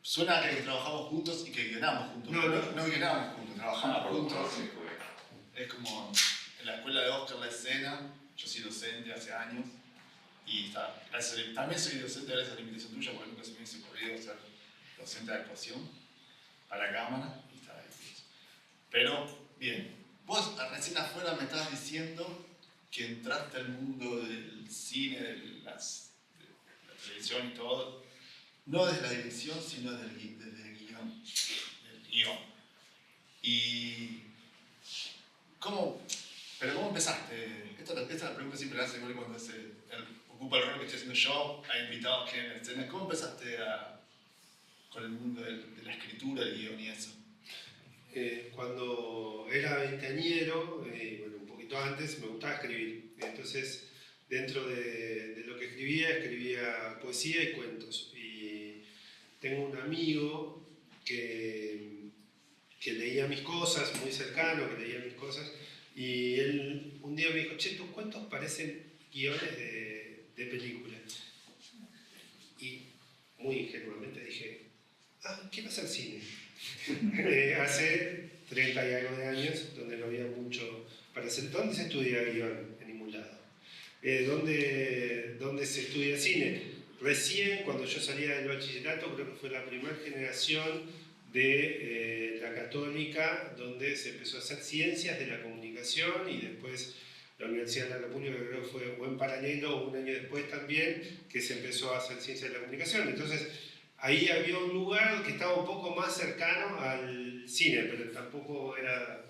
suena que trabajamos juntos y que guionamos juntos. No guionamos juntos, trabajamos juntos. Es como en la escuela de Oscar La Escena, yo soy docente hace años y también soy docente gracias a la invitación tuya porque nunca se me hubiese ocurrido ser docente de actuación para cámara y está ahí. Pero, bien, vos recién afuera me estabas diciendo que entraste al mundo del cine, de la televisión y todo, no desde la dirección, sino desde el guión. Y ¿cómo empezaste? Esta es la pregunta que siempre hace cuando ocupa el rol que estoy haciendo yo, a invitados que en la escena. ¿Cómo empezaste con el mundo de la escritura, del guión y eso? Cuando era veinteañero, bueno, un poquito antes, me gustaba escribir. Entonces, dentro de lo que escribía poesía y cuentos. Y tengo un amigo que leía mis cosas, muy cercano, que leía mis cosas, y él un día me dijo, che, tus cuentos parecen guiones de películas. Y muy ingenuamente dije, quiero hacer cine. Hace 30 y algo de años, donde no había mucho para hacer. ¿Dónde se estudia guión? En ningún lado. ¿Dónde se estudia cine? Recién, cuando yo salía del bachillerato, creo que fue la primera generación de la Católica, donde se empezó a hacer ciencias de la comunicación y después la Universidad de la República, creo que fue o en paralelo o un año después también, que se empezó a hacer ciencias de la comunicación. Entonces, ahí había un lugar que estaba un poco más cercano al cine, pero tampoco era...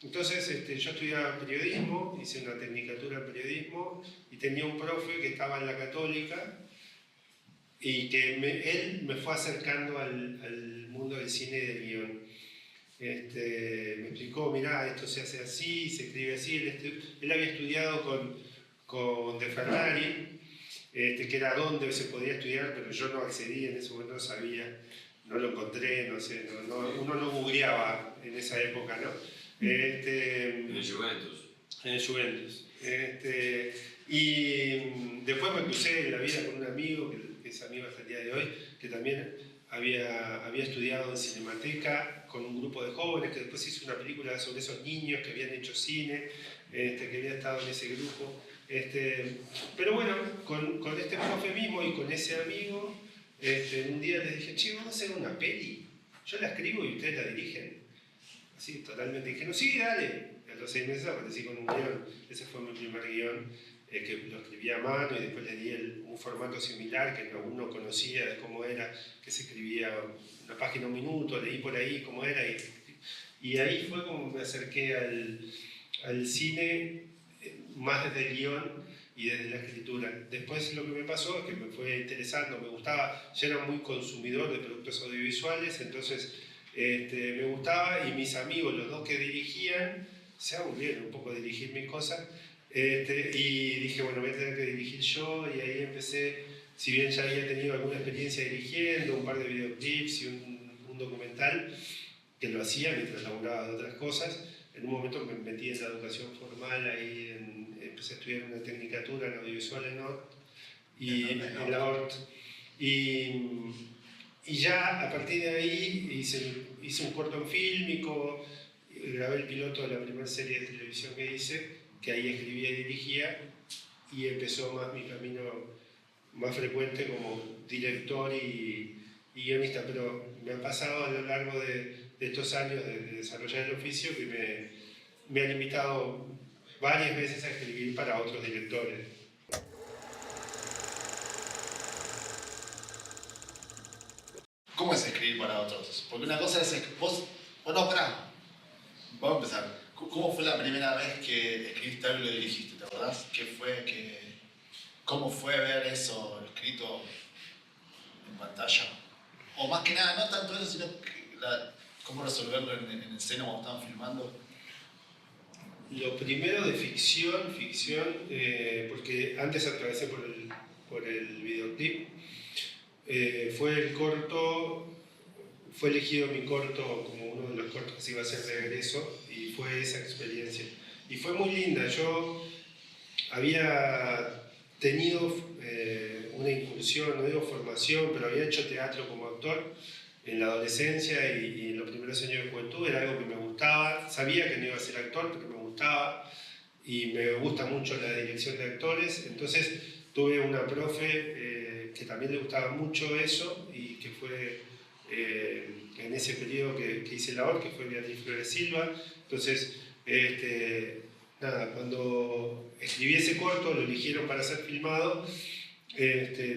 Entonces yo estudiaba periodismo, hice una tecnicatura en periodismo y tenía un profe que estaba en la Católica y que él me fue acercando al mundo del cine y del guión. Me explicó, mirá, esto se hace así, se escribe así. Él había estudiado con De Ferrari, que era donde se podía estudiar, pero yo no accedí, en ese momento no sabía, no lo encontré, no sé, uno no googleaba en esa época, ¿no? En el Juventus. En el Juventus. Y después me crucé en la vida con un amigo, que es amigo hasta el día de hoy, que también había estudiado en Cinemateca con un grupo de jóvenes, que después hizo una película sobre esos niños que habían hecho cine, que había estado en ese grupo. Pero bueno, con este profe mismo y con ese amigo, un día les dije, che, vamos a hacer una peli. Yo la escribo y ustedes la dirigen. Así, totalmente ingenuo. Sí, dale. A los 6 meses aparecí con un guión. Ese fue mi primer guión, que lo escribí a mano y después le di un formato similar que aún no conocía de cómo era, que se escribía una página un minuto, leí por ahí cómo era. Y ahí fue como me acerqué al cine, más desde el guión y desde la escritura. Después lo que me pasó es que me fue interesando, me gustaba, ya era muy consumidor de productos audiovisuales, entonces me gustaba y mis amigos, los dos que dirigían, se aburrieron un poco de dirigir mis cosas y dije, bueno, voy a tener que dirigir yo y ahí empecé, si bien ya había tenido alguna experiencia dirigiendo, un par de videoclips y un documental que lo hacía mientras laburaba de otras cosas. En un momento me metí en la educación formal, ahí empecé a estudiar una tecnicatura en audiovisual en ORT, en la ORT. Y ya a partir de ahí hice un corto en fílmico, grabé el piloto de la primera serie de televisión que hice, que ahí escribía y dirigía, y empezó más mi camino más frecuente como director y guionista. Pero me ha pasado a lo largo de estos años de desarrollar el oficio que me han invitado varias veces a escribir para otros directores. ¿Cómo es escribir para otros? Porque una cosa es vos no, pará. Vamos a empezar. ¿Cómo fue la primera vez que escribiste algo y lo dirigiste? ¿Te acordás? ¿Cómo fue ver eso escrito en pantalla? O más que nada, no tanto eso, sino cómo resolverlo en escena cuando estaban filmando. Lo primero de ficción, porque antes atravesé por el videoclip, fue el corto. Fue elegido mi corto como uno de los cortos que se iba a hacer de egreso y fue esa experiencia. Y fue muy linda. Yo había tenido una incursión, no digo formación, pero había hecho teatro como actor en la adolescencia y en los primeros años de juventud, era algo que me gustaba. Sabía que no iba a ser actor, pero me gustaba y me gusta mucho la dirección de actores. Entonces tuve una profe que también le gustaba mucho eso y que fue en ese periodo que hice la OR, que fue Beatriz Flores Silva. Entonces, nada, cuando escribí ese corto, lo eligieron para ser filmado.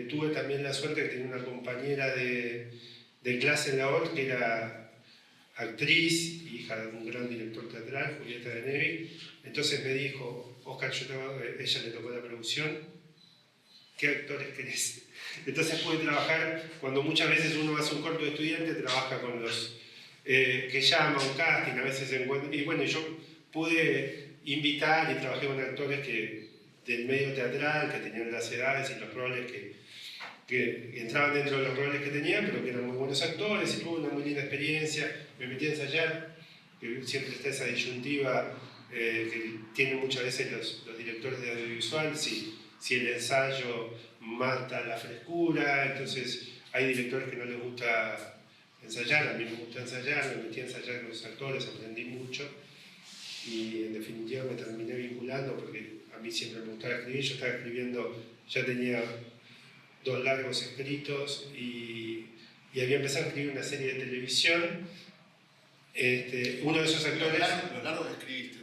Tuve también la suerte de tener una compañera de clase en la OR que era actriz, hija de un gran director teatral, Julieta de Nevi. Entonces me dijo, Oscar, ella le tocó la producción, ¿qué actores querés? Entonces pude trabajar, cuando muchas veces uno hace un corto de estudiante, trabaja con los que llama un casting, a veces encuentra, y bueno, yo pude invitar y trabajé con actores del medio teatral, que tenían las edades y los roles que entraban dentro de los roles que tenían, pero que eran muy buenos actores, y tuve una muy linda experiencia. Me metí a ensayar, que siempre está esa disyuntiva que tienen muchas veces los directores de audiovisual, si el ensayo mata la frescura. Entonces hay directores que no les gusta ensayar, a mí me gusta ensayar, me metí a ensayar con los actores, aprendí mucho y en definitiva me terminé vinculando porque a mí siempre me gustaba escribir. Yo estaba escribiendo, ya tenía 2 largos escritos y había empezado a escribir una serie de televisión. Uno de esos actores... ¿Los largos que escribiste,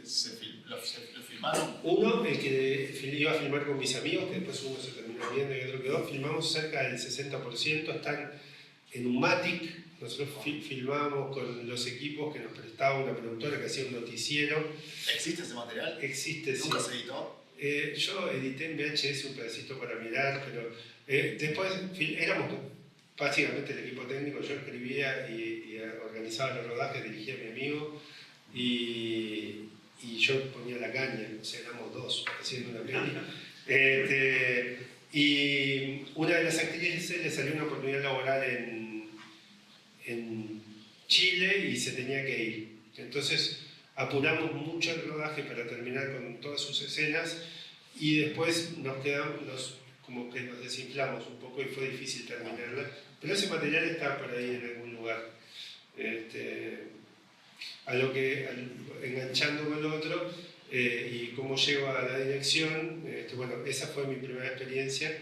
los filmaron? Uno, el que iba a filmar con mis amigos, que después uno se terminó viendo y otro quedó, filmamos cerca del 60%, están en un Matic. Nosotros filmábamos con los equipos que nos prestaba una productora que hacía un noticiero. ¿Existe ese material? Existe, ¿Nunca sí. se editó? Yo edité en VHS un pedacito para mirar, pero después éramos básicamente el equipo técnico. Yo escribía y organizaba los rodajes, dirigía a mi amigo y yo ponía la caña, o sea, éramos 2 haciendo una peli. Y una de las actrices le salió una oportunidad laboral en Chile y se tenía que ir. Entonces apuramos mucho el rodaje para terminar con todas sus escenas y después como que nos desinflamos un poco y fue difícil terminarla. Pero ese material está por ahí en algún lugar. Enganchando con lo otro y cómo llego a la dirección, bueno, esa fue mi primera experiencia.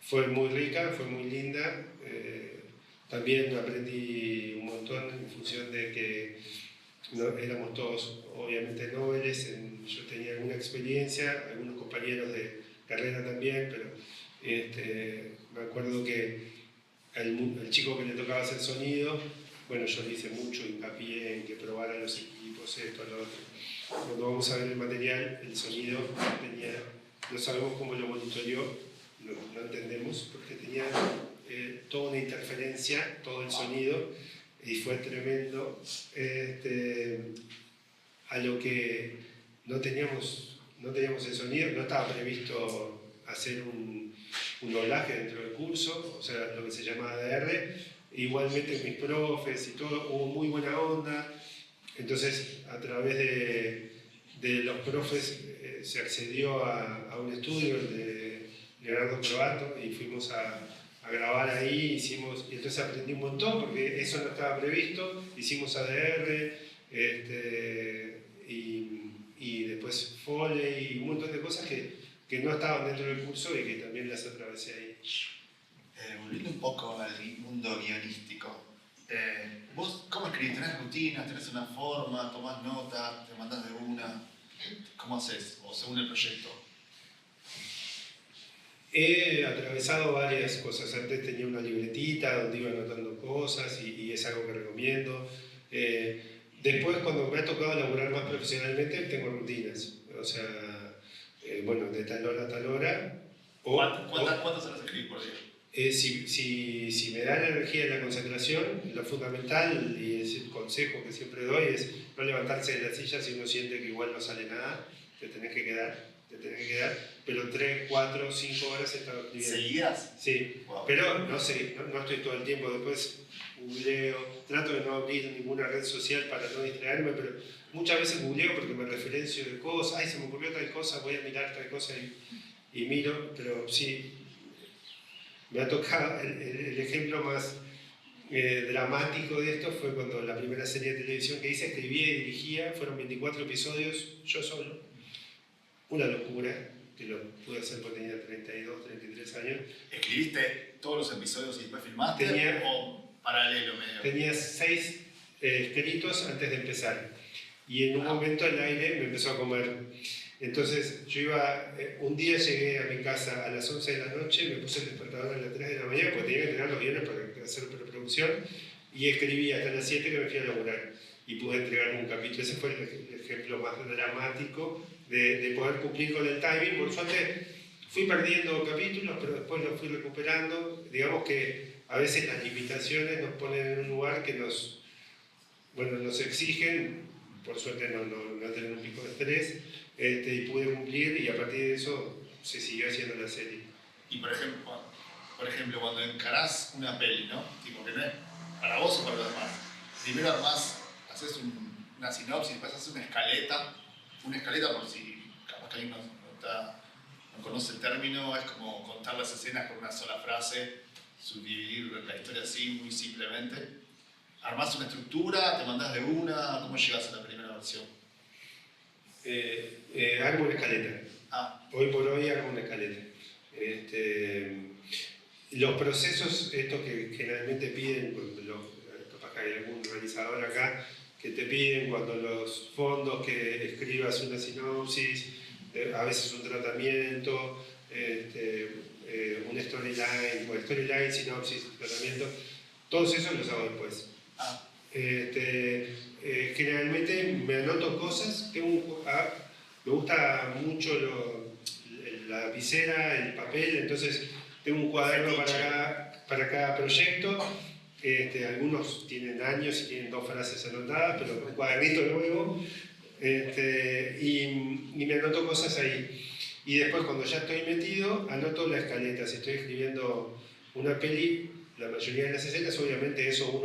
Fue muy rica, fue muy linda. También aprendí un montón en función de que éramos todos obviamente nobles. Yo tenía alguna experiencia, algunos compañeros de carrera también, pero me acuerdo que al chico que le tocaba hacer sonido, bueno, yo le hice mucho hincapié en que probaran los equipos, esto, lo otro. Cuando vamos a ver el material, el sonido no sabemos cómo lo monitoreó, no entendemos, porque tenía toda una interferencia, todo el sonido, y fue tremendo. A lo que no teníamos el sonido, no estaba previsto hacer un doblaje dentro del curso, o sea, lo que se llama ADR. Igualmente mis profes y todo, hubo muy buena onda. Entonces, a través de los profes se accedió a un estudio de Leonardo Provato y fuimos a grabar ahí, y entonces aprendí un montón porque eso no estaba previsto. Hicimos ADR y después Foley y un montón de cosas que no estaban dentro del curso y que también las atravesé ahí. Volviendo un poco al mundo guionístico, ¿vos cómo escribís? ¿Tenés rutinas? ¿Tenés una forma? ¿Tomás nota? ¿Te mandás de una? ¿Cómo haces? ¿O según el proyecto? He atravesado varias cosas. Antes tenía una libretita donde iba anotando cosas y es algo que recomiendo. Después, cuando me ha tocado laburar más profesionalmente, tengo rutinas. O sea, bueno, de tal hora a tal hora. ¿Cuántas horas escribís por día? Si me da la energía y la concentración, lo fundamental y es el consejo que siempre doy es no levantarse de la silla si uno siente que igual no sale nada, te tenés que quedar, pero 3, 4, 5 horas he estado escribiendo. ¿Seguidas? Sí, wow. Pero no estoy todo el tiempo. Después googleo, trato de no abrir ninguna red social para no distraerme, pero muchas veces googleo porque me referencio de cosas, se me ocurrió tal cosa, voy a mirar tal cosa y miro, pero sí. me ha tocado, el ejemplo más dramático de esto fue cuando la primera serie de televisión que hice, escribía y dirigía, fueron 24 episodios, yo solo, una locura, que lo pude hacer porque tenía 32, 33 años. ¿Escribiste todos los episodios y después filmaste o paralelo medio? Tenía 6 escritos antes de empezar y en un momento el aire me empezó a comer. Entonces yo un día llegué a mi casa a las 11 de la noche, me puse el despertador a las 3 de la mañana porque tenía que entregar los guiones para hacer preproducción y escribí hasta las 7 que me fui a laburar y pude entregar un capítulo. Ese fue el ejemplo más dramático de poder cumplir con el timing. Por suerte fui perdiendo capítulos, pero después los fui recuperando. Digamos que a veces las limitaciones nos ponen en un lugar que nos exigen, por suerte no tener un pico de estrés, y pude cumplir y a partir de eso se siguió haciendo la serie. Y por ejemplo, cuando encarás una peli, ¿no? Tipo que no es para vos o para los demás. Primero haces una sinopsis, después haces una escaleta por si capaz que alguien no conoce el término, es como contar las escenas con una sola frase, subdividir la historia así muy simplemente. Armás una estructura, te mandás de una, ¿cómo llegas a la primera versión? Armo una escaleta. Hoy por hoy armo una escaleta. Los procesos, estos que generalmente piden, capaz que hay algún realizador acá, que te piden cuando los fondos que escribas una sinopsis, a veces un tratamiento, un storyline, sinopsis, tratamiento, todos esos los hago después. Generalmente me anoto cosas, me gusta mucho la lapicera, el papel, entonces tengo un cuaderno para cada proyecto. Algunos tienen años y tienen 2 frases anotadas, pero un cuadernito nuevo. Y me anoto cosas ahí. Y después cuando ya estoy metido, anoto la escaleta. Si estoy escribiendo una peli, la mayoría de las escenas, obviamente eso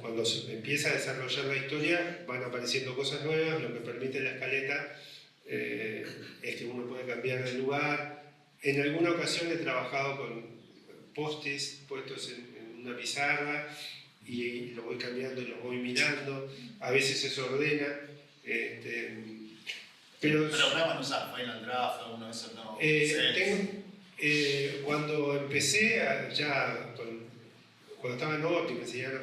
cuando se empieza a desarrollar la historia, van apareciendo cosas nuevas, lo que permite la escaleta es que uno puede cambiar de lugar. En alguna ocasión he trabajado con post-its puestos en una pizarra y lo voy cambiando y lo voy mirando. A veces eso ordena. Pero programas no usar Final Draft, alguno de esos no. Cuando empecé, cuando estaba en Norte, me enseñaron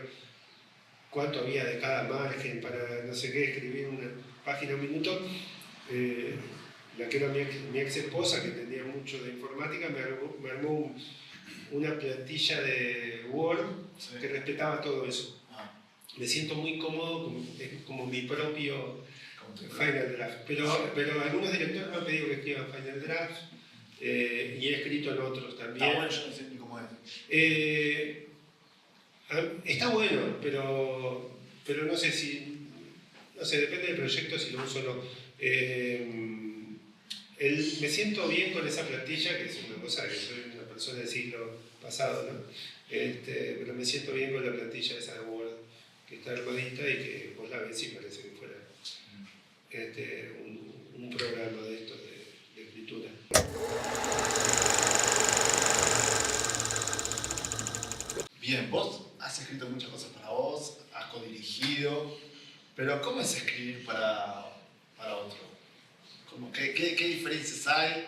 cuánto había de cada margen para no sé qué, escribir una página, un minuto. La que era mi ex esposa, que entendía mucho de informática, me armó una plantilla de Word que respetaba todo eso. Me siento muy cómodo, como mi propio Final Draft. Pero algunos directores me han pedido que escriba Final Draft y he escrito en otros también. Bueno, yo no sé ni cómo es. Está bueno, pero no sé si... No sé, depende del proyecto si lo uso o no. Me siento bien con esa plantilla, que es una cosa que soy una persona del siglo pasado, ¿no? Pero me siento bien con la plantilla esa de Word, que está armadita y que vos la ves y parece que fuera un programa de estos de escritura. Bien, vos has escrito muchas cosas para vos, has codirigido, pero ¿cómo es escribir para otro? ¿Qué diferencias hay?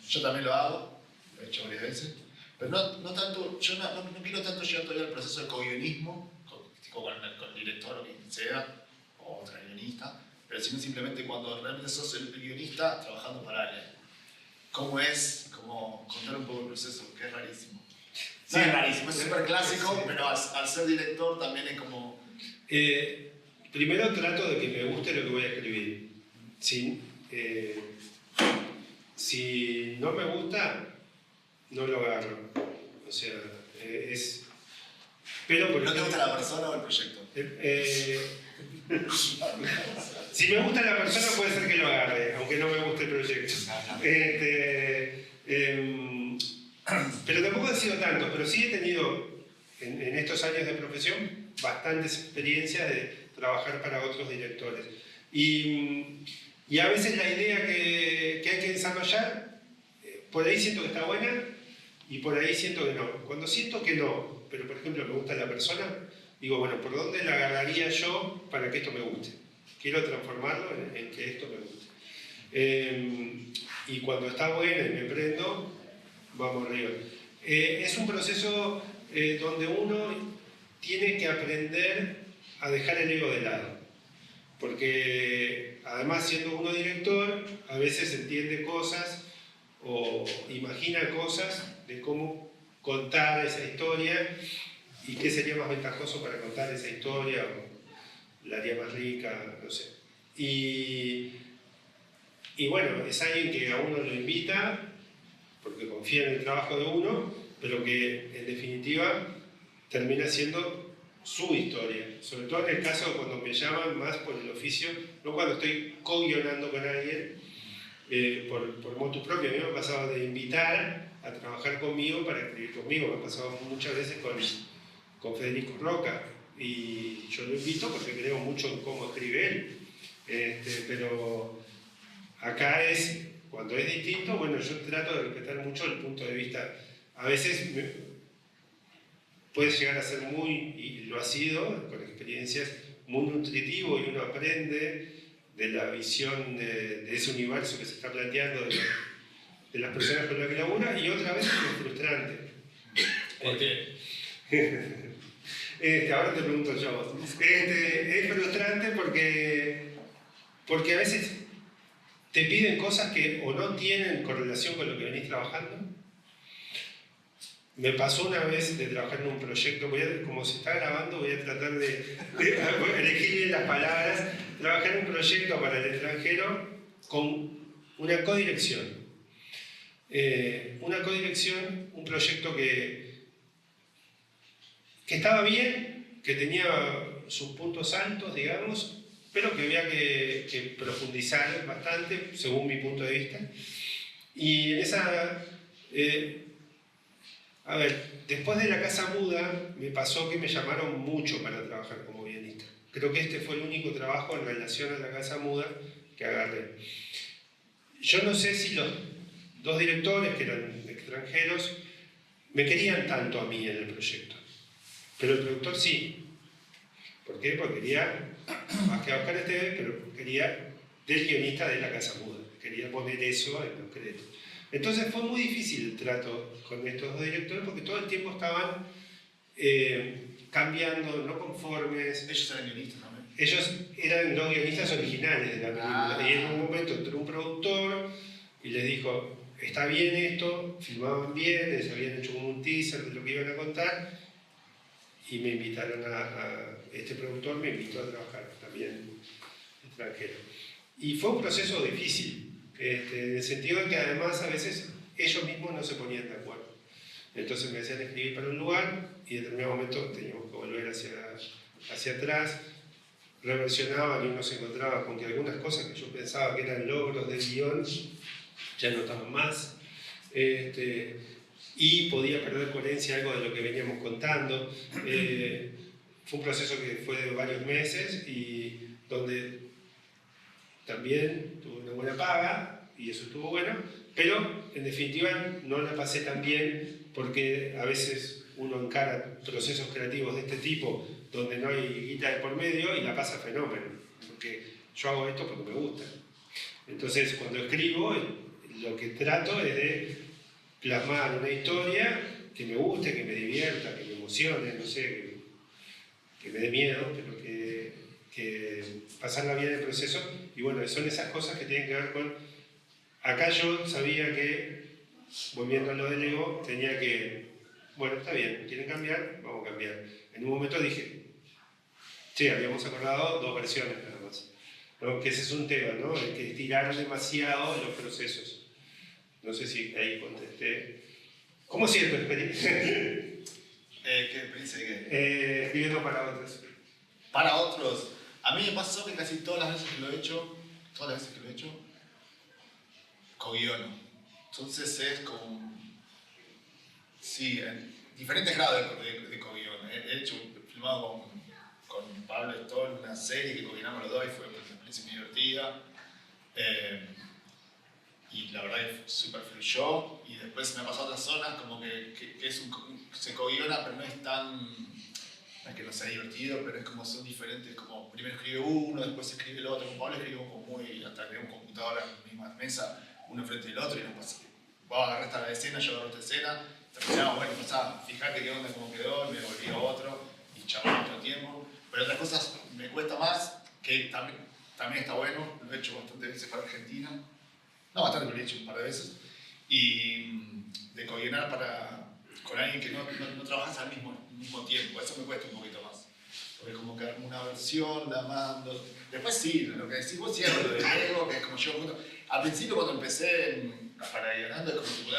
Yo también lo hago, lo he hecho varias veces, pero no tanto, yo no quiero tanto llegar todavía al proceso de co-guionismo, con el director o quien sea, o otra guionista, pero sino simplemente cuando realmente sos el guionista trabajando para alguien. ¿Cómo es? Como contar un poco el proceso, que es rarísimo. Sí, es rarísimo, es súper clásico, pero al ser director también es como... Primero trato de que me guste lo que voy a escribir. Si no me gusta, no lo agarro. O sea, Pero por ¿No te gusta la persona o el proyecto? Si me gusta la persona puede ser que lo agarre, aunque no me guste el proyecto. Pero tampoco he sido tanto, pero sí he tenido en estos años de profesión bastantes experiencias de trabajar para otros directores. Y a veces la idea que hay que desarrollar, por ahí siento que está buena, y por ahí siento que no. Cuando siento que no, pero por ejemplo me gusta la persona, digo, bueno, ¿por dónde la agarraría yo para que esto me guste? Quiero transformarlo en que esto me guste. Y cuando está bueno y me prendo, vamos arriba. Es un proceso donde uno tiene que aprender a dejar el ego de lado. Porque además siendo uno director, a veces entiende cosas o imagina cosas de cómo contar esa historia y qué sería más ventajoso para contar esa historia o la haría más rica, no sé. Y bueno, es alguien que a uno lo invita porque confía en el trabajo de uno, pero que en definitiva termina siendo su historia. Sobre todo en el caso cuando me llaman más por el oficio, no cuando estoy co-guionando con alguien, por motu propio. A mí me ha pasado de invitar a trabajar conmigo para escribir conmigo. Me ha pasado muchas veces con Federico Roca. Y yo lo invito porque creo mucho en cómo escribe él. Pero acá cuando es distinto, bueno, yo trato de respetar mucho el punto de vista. A veces puede llegar a ser muy, y lo ha sido, con experiencias, muy nutritivo y uno aprende de la visión de ese universo que se está planteando de las personas con las que labura, y otra vez es frustrante. ¿Por qué? Ahora te pregunto yo. Es frustrante porque a veces te piden cosas que o no tienen correlación con lo que venís trabajando. Me pasó una vez de trabajar en un proyecto, como se está grabando, voy a tratar de elegir bien las palabras. Trabajé en un proyecto para el extranjero con una codirección. Un proyecto que estaba bien, que tenía sus puntos altos, digamos, pero que había que profundizar bastante, según mi punto de vista. Y en esa... a ver, después de La Casa Muda me pasó que me llamaron mucho para trabajar como guionista. Creo que este fue el único trabajo en relación a La Casa Muda que agarré. Yo no sé si los dos directores, que eran extranjeros, me querían tanto a mí en el proyecto. Pero el productor sí. ¿Por qué? Porque quería, más que a Oscar Esteves, pero quería del guionista de La Casa Muda. Quería poner eso en los créditos. Entonces fue muy difícil el trato con estos dos directores porque todo el tiempo estaban cambiando, no conformes. ¿Ellos eran guionistas también? Ellos eran los guionistas originales de la película. Y en un momento entró un productor y les dijo, está bien esto, filmaban bien, les habían hecho como un teaser de lo que iban a contar, y me invitaron este productor me invitó a trabajar también extranjero. Y fue un proceso difícil, en el sentido de que además a veces ellos mismos no se ponían de acuerdo. Entonces me hacían escribir para un lugar y en determinado momento teníamos que volver hacia atrás, reversionaban y uno se encontraba con que algunas cosas que yo pensaba que eran logros del guión ya no estaban más. Y podía perder coherencia algo de lo que veníamos contando. Fue un proceso que fue de varios meses y donde también tuve una buena paga y eso estuvo bueno, pero en definitiva no la pasé tan bien porque a veces uno encara procesos creativos de este tipo donde no hay guita de por medio y la pasa fenómeno, porque yo hago esto porque me gusta. Entonces cuando escribo lo que trato es de plasmar una historia que me guste, que me divierta, que me emocione, no sé, que me dé miedo, pero que pasarla bien en el proceso. Y bueno, son esas cosas que tienen que ver con... Acá yo sabía que, volviendo a lo del ego, tenía que... Bueno, está bien, ¿quieren cambiar? Vamos a cambiar. En un momento dije, sí, habíamos acordado 2 versiones nada más. ¿No? Que ese es un tema, ¿no? Hay que estirar demasiado los procesos. No sé si ahí contesté. ¿Cómo sigue tu experiencia? ¿Qué experiencia de qué? Escribiendo para otros. Para otros, a mí me pasó que casi todas las veces que lo he hecho, co-guiono. Entonces es como... Sí, en diferentes grados de co-guion. He filmado con Pablo Stoll una serie que co-guionamos los dos y fue una experiencia muy divertida. y la verdad que súper fluyó. Y después me ha pasado a otras zonas como que es se coguiona, pero no es tan, no es que no sea divertido, pero es como son diferentes, como primero escribe uno, después escribe el otro. Como Pablo escribimos como muy, hasta que un computador en la misma mesa, uno frente del otro, y no pasa. Vos agarraste la escena, yo agarré esta escena, terminamos, bueno, pasá, fíjate qué onda, cómo quedó, y me volví a otro, y charlamos otro tiempo. Pero otras cosas me cuesta más, que también está bueno, lo he hecho bastantes veces para Argentina, no bastante, pero lo he hecho un par de veces, y de coordinar con alguien que no trabajas al mismo tiempo, eso me cuesta un poquito más. Porque es como que una versión, la mando. Después sí, lo que decís vos cierro lo de Lego, que es como yo. Al principio cuando empecé para guionando es como que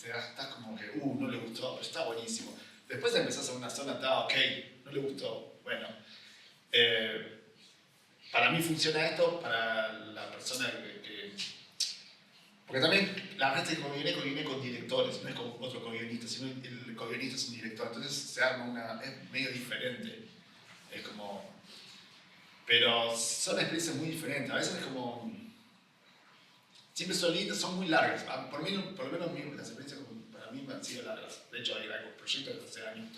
estás como que, no le gustó, pero está buenísimo. Después empezás a una zona, está ok, no le gustó, bueno. Para mí funciona esto, para la persona que porque también la gente que coguioné con directores, no es como otro co-guionista, sino el co-guionista es un director, entonces se arma es medio diferente. Es como. Pero son experiencias muy diferentes, a veces es como. Siempre son lindas, son muy largas. Por lo menos las experiencias para mí me han sido largas. De hecho, hay algún proyecto de hace años.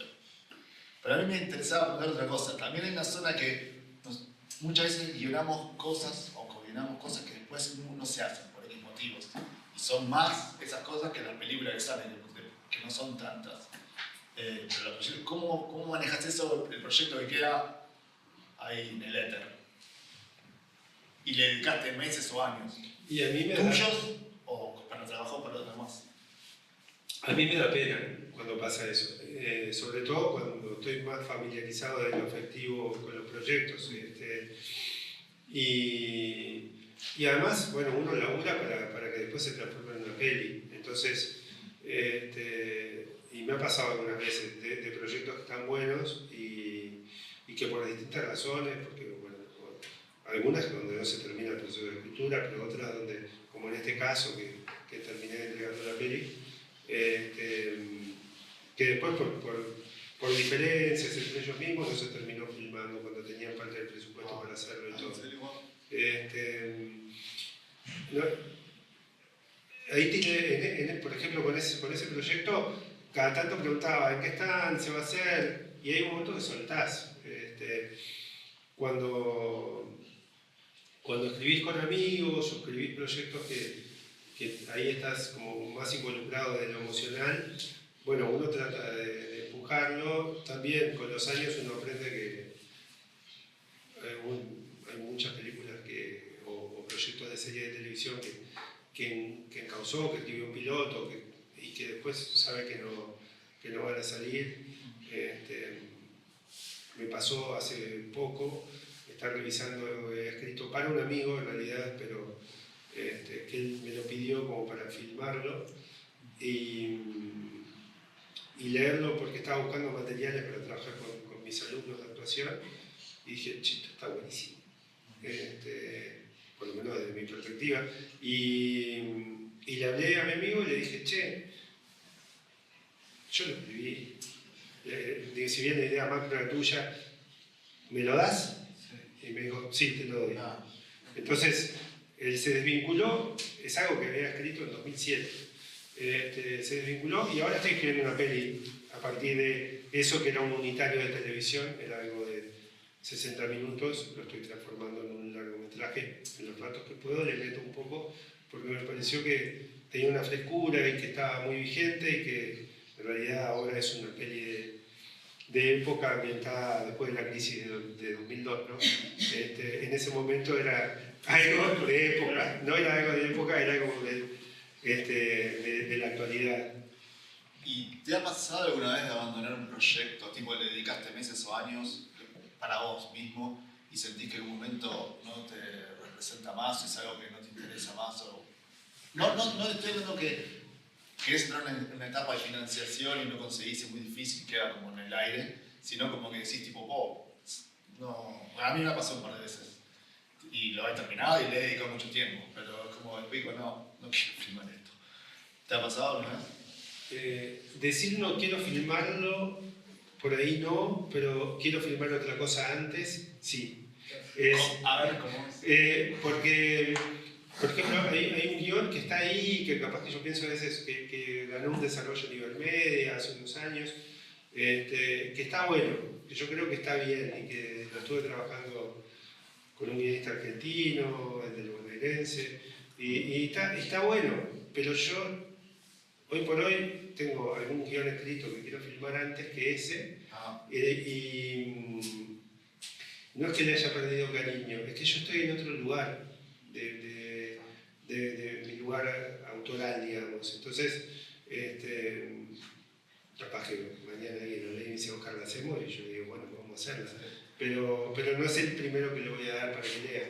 Pero a mí me interesaba preguntar otra cosa. También hay una zona que muchas veces guionamos cosas o co-guionamos cosas que después no se hacen por X motivos. Y son más esas cosas que las películas que salen, que no son tantas. Pero ¿cómo manejas eso, el proyecto que queda ahí en el éter? Y le dedicaste meses o años. Y a mí me ¿Tuyos o para trabajar para los demás? A mí me da pena cuando pasa eso, sobre todo cuando estoy más familiarizado de lo afectivo con los proyectos. Y además, bueno, uno labura para que después se transforme en una peli. Entonces, y me ha pasado algunas veces de proyectos que están buenos y que por distintas razones, porque bueno, algunas donde no se termina el proceso de escritura, pero otras donde, como en este caso, que terminé entregando la peli, que después por diferencias entre ellos mismos no se terminó filmando cuando tenían parte del presupuesto para hacerlo y todo. No, ahí por ejemplo con ese proyecto, cada tanto preguntaba en qué están, se va a hacer, y hay un momento que soltás. Cuando escribís con amigos o escribís proyectos que ahí estás como más involucrado de lo emocional, bueno, uno trata de empujarlo. También con los años uno aprende que hay muchas películas o proyectos de serie de televisión que encauzó, que escribió un piloto y que después sabe que no van a salir. Me pasó hace poco estar revisando, he escrito para un amigo en realidad, pero que él me lo pidió como para filmarlo y leerlo porque estaba buscando materiales para trabajar con mis alumnos de actuación y dije, esto está buenísimo, por lo menos desde mi perspectiva. Y le hablé a mi amigo y le dije, yo lo escribí, si bien la idea más era tuya, ¿me lo das? Sí. Y me dijo, sí, te lo doy. Entonces, él se desvinculó, es algo que había escrito en 2007. Se desvinculó y ahora estoy escribiendo una peli a partir de eso que era un unitario de televisión, era algo de 60 minutos, lo estoy transformando en un largometraje, en los ratos que puedo le meto un poco, porque me pareció que tenía una frescura y que estaba muy vigente y que en realidad ahora es una peli de época ambientada después de la crisis de 2002, ¿no? En ese momento era algo de época, no era algo de época, era algo de la actualidad. ¿Y te ha pasado alguna vez de abandonar un proyecto, tipo le dedicaste meses o años para vos mismo y sentís que en un momento no te representa más, es algo que no te interesa más? No estoy hablando que querés entrar en una etapa de financiación y no conseguís, es muy difícil, queda como en el aire, sino como que decís tipo, no, a mí me ha pasado un par de veces y lo he terminado y le he dedicado mucho tiempo, pero es como después digo, no quiero filmar esto. ¿Te ha pasado alguna vez? Decir no quiero filmarlo, por ahí no, pero quiero filmar otra cosa antes, sí. A ver, ¿cómo es? Porque Por ejemplo, hay un guión que está ahí, que capaz que yo pienso a veces que ganó un desarrollo a nivel media hace unos años, que está bueno, que yo creo que está bien y que lo estuve trabajando con un guionista argentino, el del bonaerense, y está bueno, pero yo hoy por hoy tengo algún guión escrito que quiero filmar antes que ese, y no es que le haya perdido cariño, es que yo estoy en otro lugar de mi lugar autoral, digamos. Entonces, capaz que mañana alguien lo lee y me dice, Oscar, la hacemos, y yo digo, bueno, vamos a hacerla. Pero no es el primero que le voy a dar para que lea.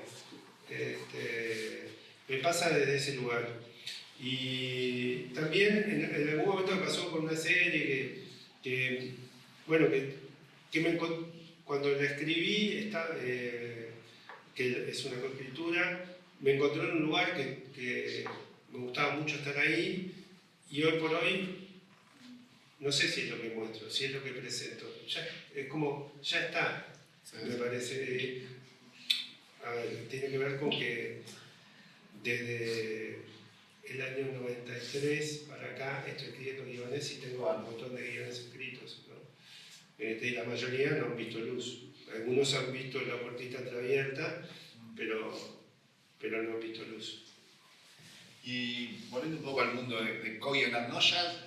Me pasa desde ese lugar. Y también en algún momento me pasó con una serie cuando la escribí, que es una coescritura, me encontré en un lugar que me gustaba mucho estar ahí, y hoy por hoy no sé si es lo que muestro, si es lo que presento. Es como, ya está, me parece. A ver, tiene que ver con que desde el año 93 para acá estoy escribiendo guiones y tengo un montón de guiones escritos, ¿no? Y la mayoría no han visto luz. Algunos han visto la puertita entreabierta, pero no han visto luz. Y volviendo un poco al mundo de co-guionar, no ya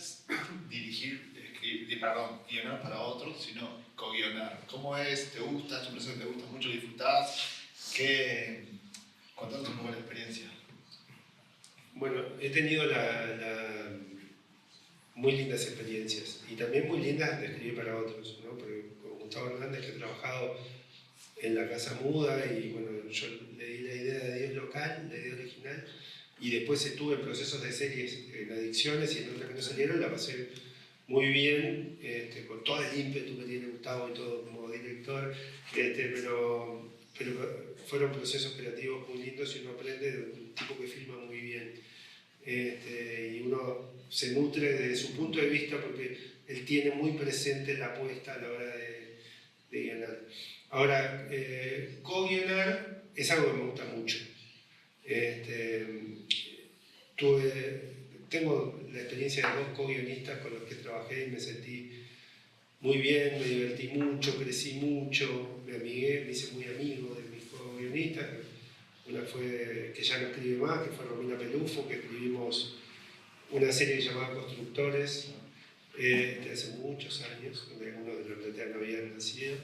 guionar para otros, sino co-guionar. ¿Cómo es? ¿Te gusta? ¿Es un proceso que te gusta mucho? ¿Disfrutás? Contanos un poco la experiencia. Bueno, he tenido muy lindas experiencias y también muy lindas de escribir para otros, ¿no? Porque con Gustavo Hernández, que he trabajado en La Casa Muda, y bueno, yo le di la idea de Dios local, la idea original, y después estuve en procesos de series en Adicciones y en otras que no salieron, la pasé muy bien, con todo el ímpetu que tiene Gustavo y todo como director, pero fueron procesos creativos muy lindos y uno aprende de un tipo que filma muy bien. Y uno se nutre de su punto de vista porque él tiene muy presente la apuesta a la hora de guionar. Ahora, co-guionar es algo que me gusta mucho. Tengo la experiencia de 2 co-guionistas con los que trabajé y me sentí muy bien, me divertí mucho, crecí mucho, me amigué, me hice muy amigo de mis co-guionistas. Una fue, que ya no escribe más, que fue Romina Pelufo, que escribimos una serie llamada Constructores, de hace muchos años, donde algunos de los plateas no habían nacido.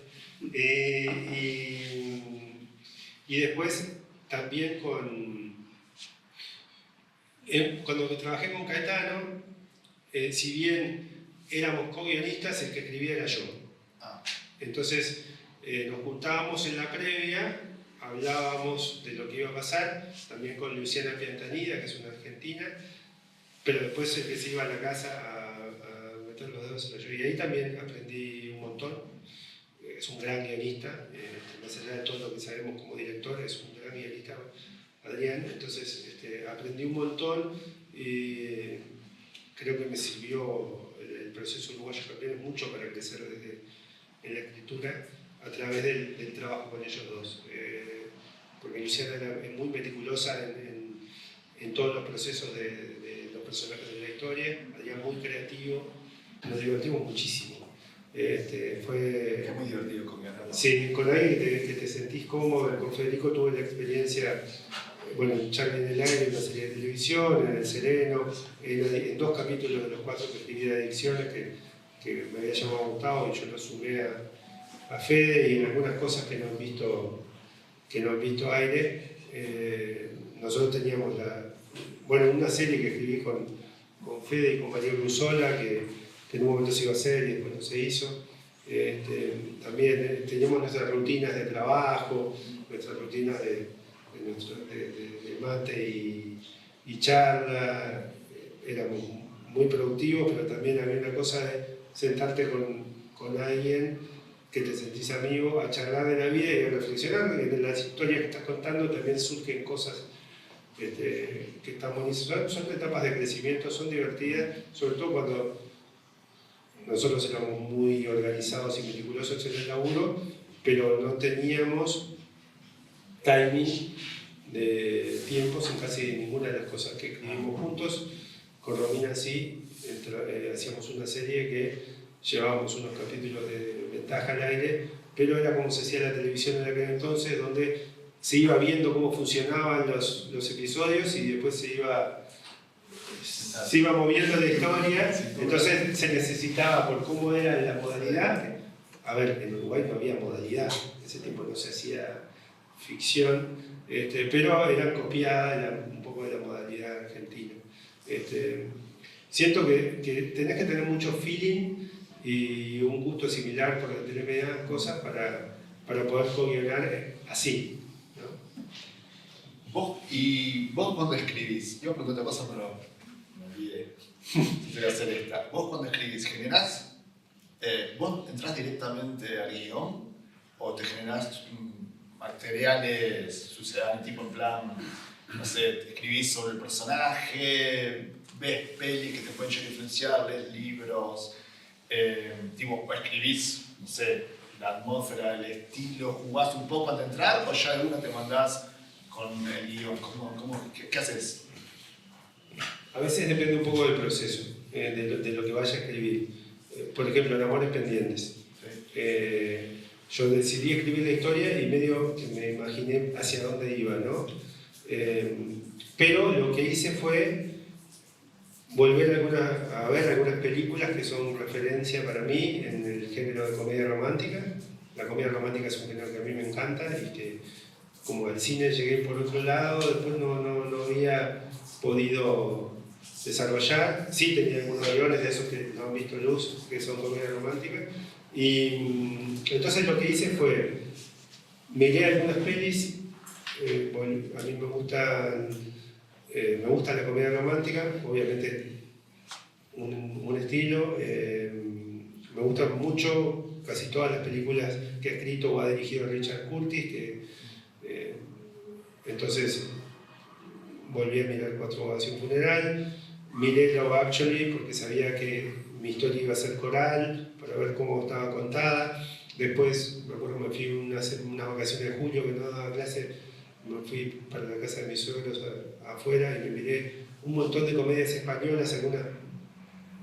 Y después también cuando trabajé con Caetano, si bien éramos co-guionistas, el que escribía era yo. Entonces nos juntábamos en la previa, hablábamos de lo que iba a pasar, también con Luciana Piantanida, que es una argentina, pero después el que se iba a la casa a meter los dedos en la lluvia. Y ahí también aprendí un montón. Es un gran guionista, más allá de todo lo que sabemos como director, es un gran guionista, Adrián. Entonces aprendí un montón y creo que me sirvió el proceso uruguayo también mucho para crecer en la escritura a través del trabajo con ellos dos. Porque Luciana era muy meticulosa en todos los procesos de los personajes de la historia, Adrián muy creativo, nos divertimos muchísimo. Fue muy divertido con guionar. Sí, con alguien que te sentís cómodo. Con Federico tuve la experiencia, en Charlie en el aire, en la serie de televisión, en El Sereno, en 2 capítulos de los 4 que escribí de Adicciones, que me había llamado Gustavo y yo lo sumé a Fede, y en algunas cosas que no han visto aire. Nosotros teníamos una serie que escribí con Fede y con María Brusola, que en un momento se iba a hacer y después no se hizo. También teníamos nuestras rutinas de trabajo, nuestras rutinas de mate y charla. Éramos muy productivos, pero también había una cosa de sentarte con alguien que te sentís amigo, a charlar de la vida y a reflexionar. En las historias que estás contando también surgen cosas que están buenísimas. Son etapas de crecimiento, son divertidas, sobre todo cuando nosotros éramos muy organizados y meticulosos en el laburo, pero no teníamos timing de tiempos en casi ninguna de las cosas que escribimos juntos. Con Romina sí, hacíamos una serie que llevábamos unos capítulos de Ventaja al aire, pero era como se hacía la televisión en aquel entonces, donde se iba viendo cómo funcionaban los episodios y después se iba moviendo la historia. Entonces se necesitaba, por cómo era la modalidad. A ver, en Uruguay no había modalidad, en ese tiempo no se hacía ficción, pero eran copiadas un poco de la modalidad argentina. Siento que tenés que tener mucho feeling y un gusto similar por determinadas cosas para poder co-guionar así, ¿no? ¿Vos cuando escribís? Iba a preguntar otra cosa, pero me olvidé. Voy a hacer esta. ¿Vos cuando escribís, generás? ¿Vos entrás directamente al guión o te generás materiales sucedáneos, tipo en plan, no sé, escribís sobre el personaje, ves pelis que te pueden llegar a influenciar, ves libros, tipo, escribís, no sé, la atmósfera, el estilo, jugás un poco antes de entrar o ya de una te mandás con el guión? ¿Qué haces? A veces depende un poco del proceso, de lo que vaya a escribir. Por ejemplo, en Amores Pendientes. Sí. Yo decidí escribir la historia y medio que me imaginé hacia dónde iba, ¿no? Pero lo que hice fue volver a ver algunas películas que son referencia para mí en el género de comedia romántica. La comedia romántica es un género que a mí me encanta y que, como al cine llegué por otro lado, después no había podido desarrollar. Sí tenía algunos guiones de esos que no han visto luz, que son comedia romántica. Y entonces lo que hice fue, miré algunas pelis, a mí me gusta la comedia romántica, obviamente un estilo. Me gustan mucho casi todas las películas que ha escrito o ha dirigido Richard Curtis, entonces volví a mirar Cuatro bodas y un funeral. Miré Love Actually porque sabía que mi historia iba a ser coral, para ver cómo estaba contada. Después, me acuerdo, me fui unas vacaciones de julio que no daba clase, me fui para la casa de mis suegros afuera y me miré un montón de comedias españolas, algunas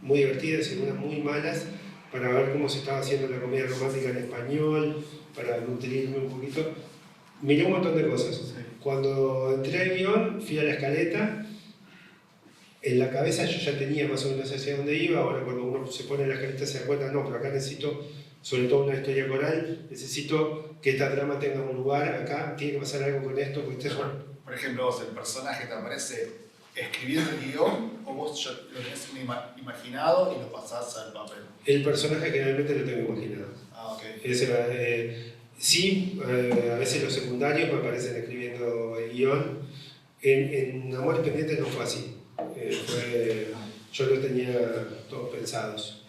muy divertidas y algunas muy malas, para ver cómo se estaba haciendo la comedia romántica en español, para nutrirme un poquito. Miré un montón de cosas. Cuando entré al guión, fui a la escaleta. En la cabeza yo ya tenía más o menos hacia dónde iba. Ahora cuando uno se pone en la escaleta se da cuenta, no, pero acá necesito, sobre todo una historia coral, necesito que esta trama tenga un lugar, acá tiene que pasar algo con esto. Porque por ejemplo, vos, el personaje te aparece escribiendo el guión o vos ya lo tenés imaginado y lo pasás al papel. El personaje generalmente lo tengo imaginado. Ah, ok. Sí, a veces los secundarios me aparecen escribiendo el guión. En Amores Pendientes no fue así. Yo lo tenía todos pensados.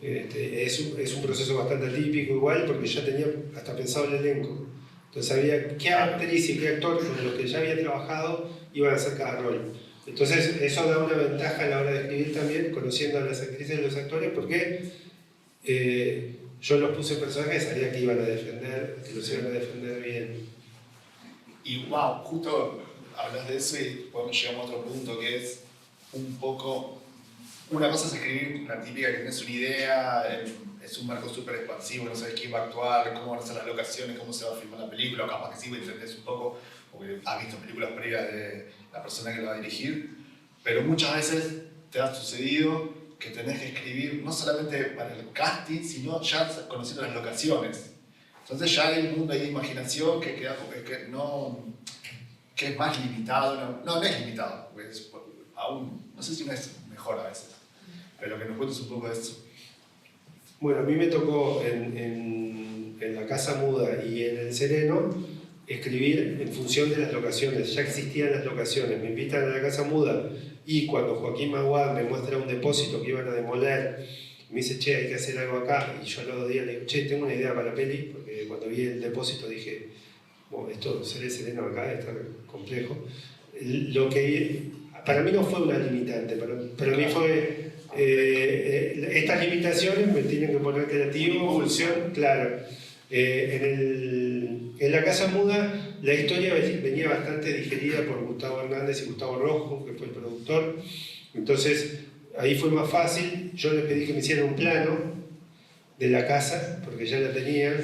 Es un proceso bastante típico igual porque ya tenía hasta pensado el elenco. Entonces sabía qué actriz y qué actor con los que ya había trabajado iban a hacer cada rol. Entonces eso da una ventaja a la hora de escribir también, conociendo a las actrices y los actores, porque yo los puse en personajes y sabía que iban a defender, que los iban a defender bien. Y wow, justo hablas de eso y podemos llegar a otro punto que es un poco, una cosa es escribir la típica que tienes una idea, es un marco súper expansivo, no sabes quién va a actuar, cómo van a ser las locaciones, cómo se va a filmar la película, o capaz que sí, entendés un poco, porque has visto películas previas de la persona que lo va a dirigir, pero muchas veces te ha sucedido que tenés que escribir no solamente para el casting, sino ya conociendo las locaciones. Entonces ya hay un mundo de imaginación que es más limitado, no es limitado, pues aún, no sé si no es mejor a veces, pero que nos cuentes un poco de eso. Bueno, a mí me tocó en La Casa Muda y en El Sereno escribir en función de las locaciones. Ya existían las locaciones, me invitan a La Casa Muda y cuando Joaquín Maguad me muestra un depósito que iban a demoler, me dice, che, hay que hacer algo acá, y yo al otro día le digo, che, tengo una idea para la peli, porque cuando vi el depósito dije, bueno, esto será El Sereno acá, está complejo. Lo que para mí no fue una limitante, para mí fue estas limitaciones me tienen que poner creativo, función, claro. En En la casa muda la historia venía bastante digerida por Gustavo Hernández y Gustavo Rojo, que fue el productor. Entonces ahí fue más fácil. Yo les pedí que me hicieran un plano de la casa, porque ya la tenían.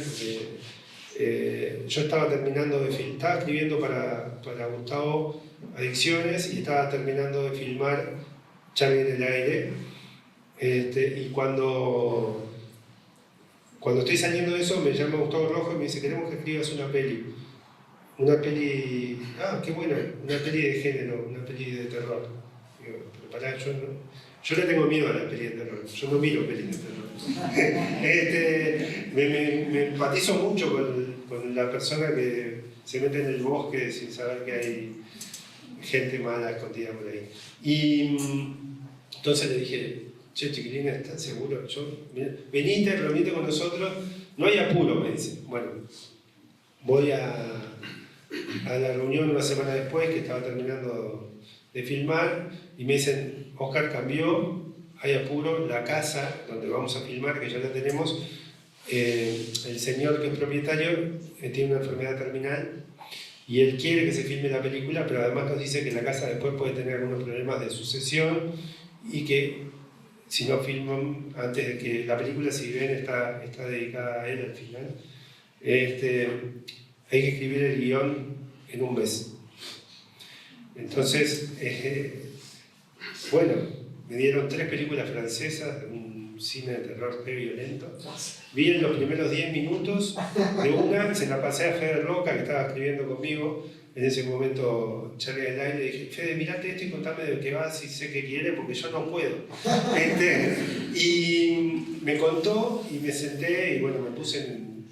Yo estaba terminando de filmar, estaba escribiendo para Gustavo Adicciones y estaba terminando de filmar Charlie en el aire. Y cuando estoy saliendo de eso, me llama Gustavo Rojo y me dice: queremos que escribas una peli. Una peli, qué buena, una peli de género, una peli de terror. Digo, pero pará, yo le tengo miedo a las pelis de terror, yo no miro pelis de terror. Me empatizo mucho con la persona que se mete en el bosque sin saber que hay gente mala escondida por ahí. Y entonces le dije: che, chiquilines, ¿están seguros? Venite, reunite con nosotros, no hay apuro, me dice. Bueno, voy a la reunión una semana después, que estaba terminando de filmar, y me dicen: Oscar, cambió, hay apuro, la casa donde vamos a filmar, que ya la tenemos, el señor que es propietario tiene una enfermedad terminal, y él quiere que se filme la película, pero además nos dice que la casa después puede tener algunos problemas de sucesión, y que si no filman antes de que la película, si bien está dedicada a él al final, hay que escribir el guión en un mes. Entonces, bueno, me dieron 3 películas francesas, un cine de terror re violento. Vi en los primeros 10 minutos de una, se la pasé a Fede Roca, que estaba escribiendo conmigo en ese momento, Charlie del aire, y dije: Fede, mirate esto y contame de qué va, si sé qué quiere, porque yo no puedo. Y me contó y me senté y bueno, me puse en...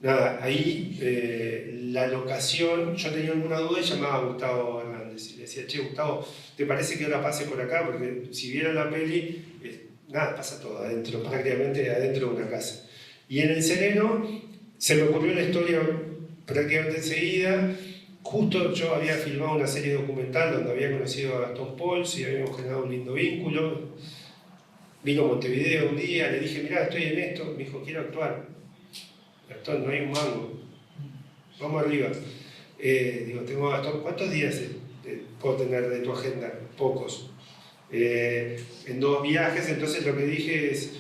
nada, ahí la locación, yo tenía alguna duda y llamaba a Gustavo Hernández y le decía: che, Gustavo, ¿te parece que ahora pase por acá? Porque si vieron la peli, nada, pasa todo adentro, prácticamente adentro de una casa. Y en El Sereno se me ocurrió la historia prácticamente enseguida. Justo yo había filmado una serie documental donde había conocido a Gastón Pauls y habíamos generado un lindo vínculo. Vino a Montevideo un día, le dije: mirá, estoy en esto. Me dijo: quiero actuar. Gastón, no hay un mango. Vamos arriba. Digo: tengo, Gastón, ¿cuántos días puedo tener de tu agenda? Pocos. En 2 viajes, entonces lo que dije es: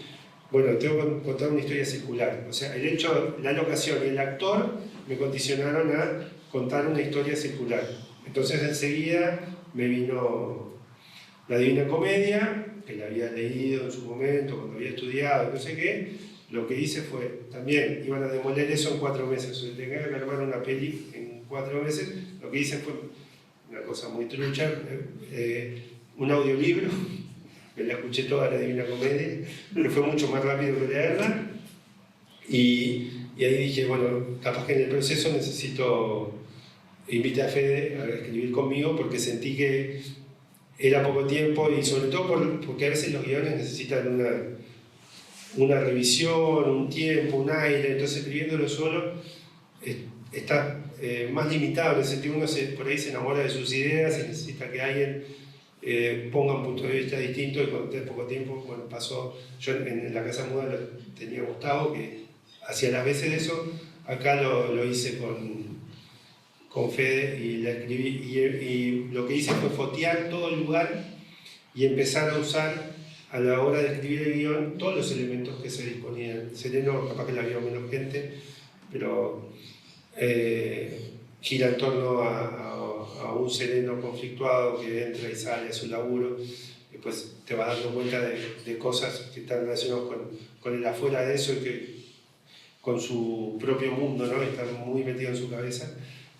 bueno, tengo que contar una historia circular. O sea, el hecho, la locación y el actor me condicionaron a contar una historia circular. Entonces enseguida me vino La Divina Comedia, que la había leído en su momento, cuando había estudiado, no sé qué. Lo que hice fue, también iban a demoler eso en 4 meses, o sea, tenía que armar una peli en 4 meses. Lo que hice fue una cosa muy trucha, un audiolibro, me la escuché toda La Divina Comedia, pero fue mucho más rápido que leerla. Y ahí dije: bueno, capaz que en el proceso necesito, invité a Fede a escribir conmigo, porque sentí que era poco tiempo y sobre todo porque a veces los guiones necesitan una revisión, un tiempo, un aire. Entonces escribiéndolo solo está más limitado, en el sentido uno por ahí se enamora de sus ideas y necesita que alguien ponga un punto de vista distinto. Y cuando tenés poco tiempo, bueno, pasó, yo en la casa muda lo tenía Gustavo, que hacía las veces de eso. Acá lo hice con Fede y la escribí, y lo que hice fue fotear todo el lugar y empezar a usar a la hora de escribir el guión todos los elementos que se disponían. El Sereno capaz que la vio menos gente, pero gira en torno a un sereno conflictuado que entra y sale a su laburo. Después te vas dando cuenta de cosas que están relacionadas con el afuera de eso y que con su propio mundo, ¿no? Está muy metido en su cabeza.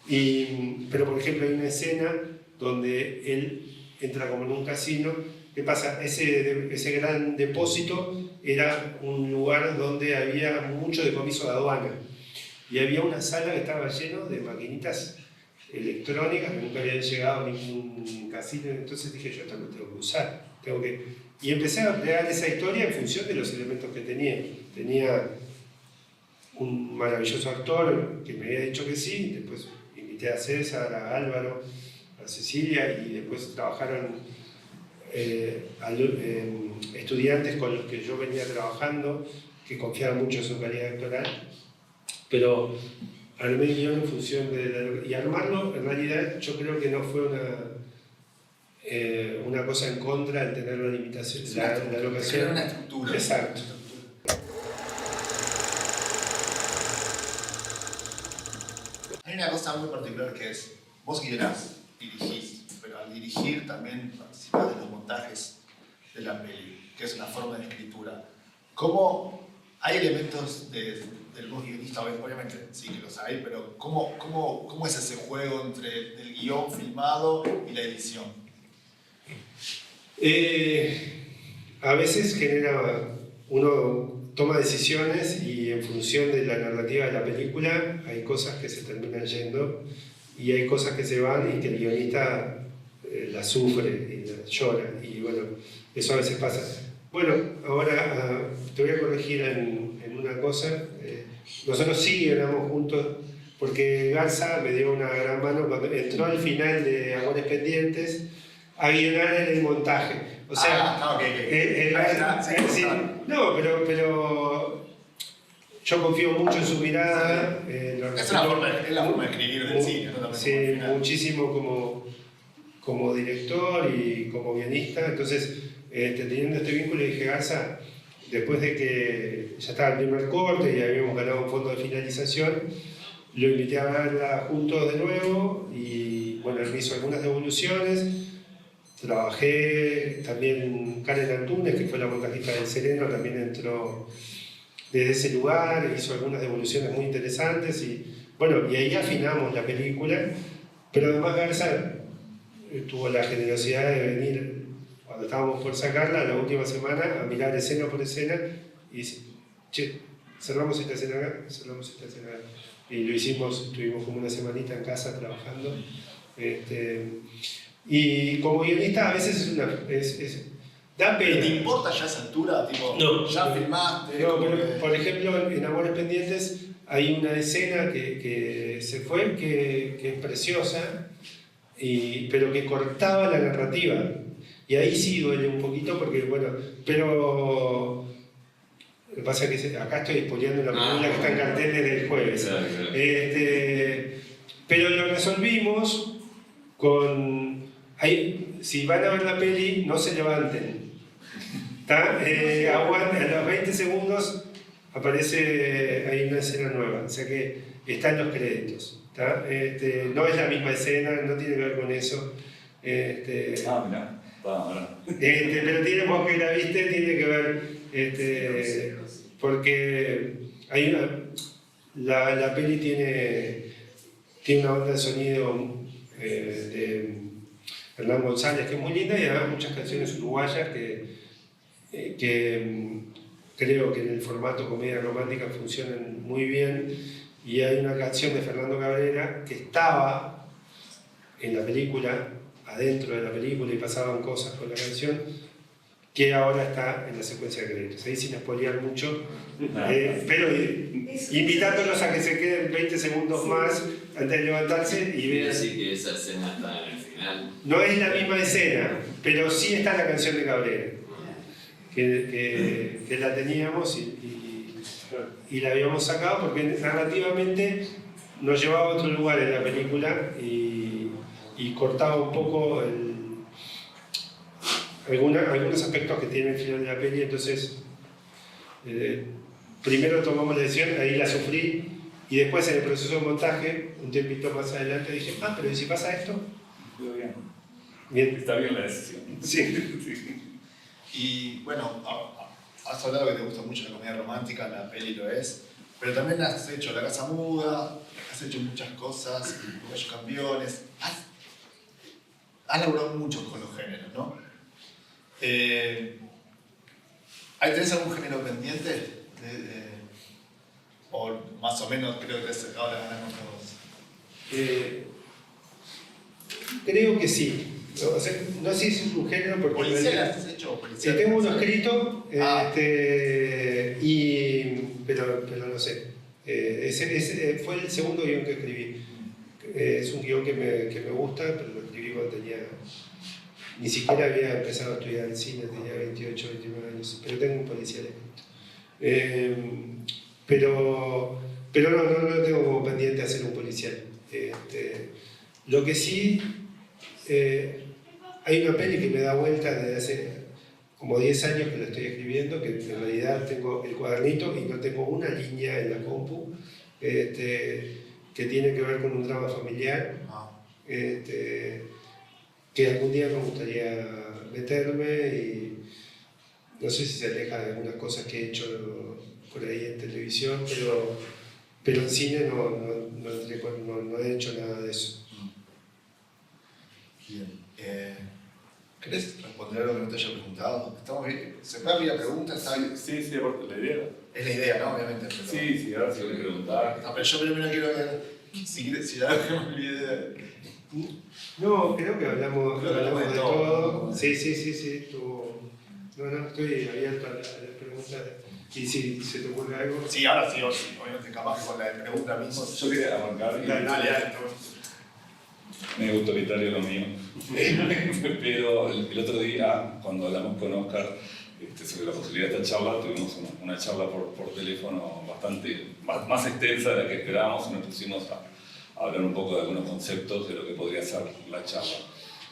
Pero por ejemplo hay una escena donde él entra como en un casino. ¿Qué pasa? Ese gran depósito era un lugar donde había mucho decomiso de aduana y había una sala que estaba lleno de maquinitas electrónicas que nunca habían llegado a ningún casino. Entonces dije: yo esto lo tengo que usar, y empecé a crear esa historia en función de los elementos que tenía un maravilloso actor que me había dicho que sí. Después invité a César, a Álvaro, a Cecilia, y después trabajaron estudiantes con los que yo venía trabajando, que confiaban mucho en su calidad actoral. pero armé el guión en función y armarlo, en realidad, yo creo que no fue una cosa en contra de tener la limitación, la locación. Era una estructura. Exacto. Hay una cosa muy particular que es, vos guionás, dirigís, pero al dirigir también participás de los montajes de la peli, que es una forma de escritura. ¿Cómo hay elementos del vos guionista? Obviamente sí que los hay, pero ¿cómo es ese juego entre el guión filmado y la edición? A veces uno toma decisiones y en función de la narrativa de la película hay cosas que se terminan yendo y hay cosas que se van y que el guionista la sufre y la llora, y bueno, eso a veces pasa. Bueno, ahora te voy a corregir en una cosa. Nosotros sí guionamos juntos porque Garza me dio una gran mano cuando entró al final de Amores Pendientes a guionar en el montaje. O sea, no, pero yo confío mucho en su mirada. Es la forma de escribir del cine, ¿no? Sí, muchísimo como director y como guionista. Entonces, teniendo este vínculo, dije, Garza, después de que ya estaba el primer corte y habíamos ganado un fondo de finalización, lo invité a verla juntos de nuevo y bueno, él me hizo algunas devoluciones. Trabajé también Karen Antunes, que fue la montajista del Sereno, también entró desde ese lugar, hizo algunas devoluciones muy interesantes y bueno, y ahí afinamos la película, pero además Garza tuvo la generosidad de venir cuando estábamos por sacarla la última semana a mirar escena por escena y dice, che, cerramos esta escena acá, cerramos esta escena acá. Y lo hicimos, estuvimos como una semanita en casa trabajando. Y como guionista a veces da pena. ¿Te importa ya a esa altura? Tipo, no, ya filmaste. No, pero por ejemplo en Amores Pendientes hay una escena que se fue, que es preciosa, pero que cortaba la narrativa. Y ahí sí duele un poquito porque, bueno, pero lo que pasa es que acá estoy spoileando la película que está en cartel desde el jueves. Claro. Pero lo resolvimos con... si van a ver la peli, no se levanten. Aguanten, a los 20 segundos aparece, hay una escena nueva, o sea que está en los créditos. No es la misma escena, no tiene que ver con eso. Mirá. Pero tiene, vos que la viste, tiene que ver, porque hay la peli tiene una onda de sonido de Hernán González que es muy linda y además muchas canciones uruguayas que creo que en el formato comedia romántica funcionan muy bien, y hay una canción de Fernando Cabrera que estaba en la película, adentro de la película, y pasaban cosas con la canción, que ahora está en la secuencia de créditos. Ahí sin spoilear mucho, pero invitándolos a que se queden 20 segundos más antes de levantarse y vean. Así que esa escena está en el final. No es la misma escena, pero sí está la canción de Cabrera, que la teníamos y la habíamos sacado porque narrativamente nos llevaba a otro lugar en la película y cortaba un poco algunos aspectos que tiene el final de la peli. Entonces primero tomamos la decisión, ahí la sufrí, y después en el proceso de montaje, un tiempito más adelante, dije, pero ¿y si pasa esto? Bien. Está bien la decisión. Sí. Y bueno, has hablado que te gusta mucho la comedia romántica, la peli lo es, pero también has hecho La Casa Muda, has hecho muchas cosas, muchos campeones, has laburado mucho con los géneros, ¿no? ¿Tenés algún género pendiente? O más o menos creo que te has sacado la gana con todos. Creo que sí. O sea, no sé si es un género porque... ¿Policial has hecho? ¿Policial? Tengo uno escrito, pero no sé. Ese fue el segundo guión que escribí. Es un guión que me gusta, pero lo escribí cuando tenía... Ni siquiera había empezado a estudiar el cine, tenía 28, 29 años, pero tengo un policial escrito. Pero pero no tengo como pendiente hacer un policial. Lo que sí, hay una peli que me da vuelta desde hace como 10 años que la estoy escribiendo, que en realidad tengo el cuadernito y no tengo una línea en la compu, que tiene que ver con un drama familiar, que algún día me gustaría meterme, y no sé si se aleja de algunas cosas que he hecho por ahí en televisión, pero en cine no he hecho nada de eso. Bien. ¿Querés responder algo que no te haya preguntado? ¿Estamos bien? ¿Se puede abrir la pregunta? ¿Está bien? Sí, aparte, la idea. Es la idea, ¿no? Obviamente. Pero... Sí, ahora si querés preguntar. No, pero yo primero quiero ver si ya me olvidé. No, creo que hablamos Creo que hablamos de todo. Sí. No, estoy abierto a las preguntas. Y si se te ocurre algo. Sí, ahora sí, obviamente, capaz que con la pregunta misma. Yo quería arrancar y Dale. medio autoritario lo mío. Pero el otro día, cuando hablamos con Oscar sobre la posibilidad de esta charla, tuvimos una charla por teléfono bastante más extensa de la que esperábamos, y nos pusimos a hablar un poco de algunos conceptos de lo que podría ser la charla.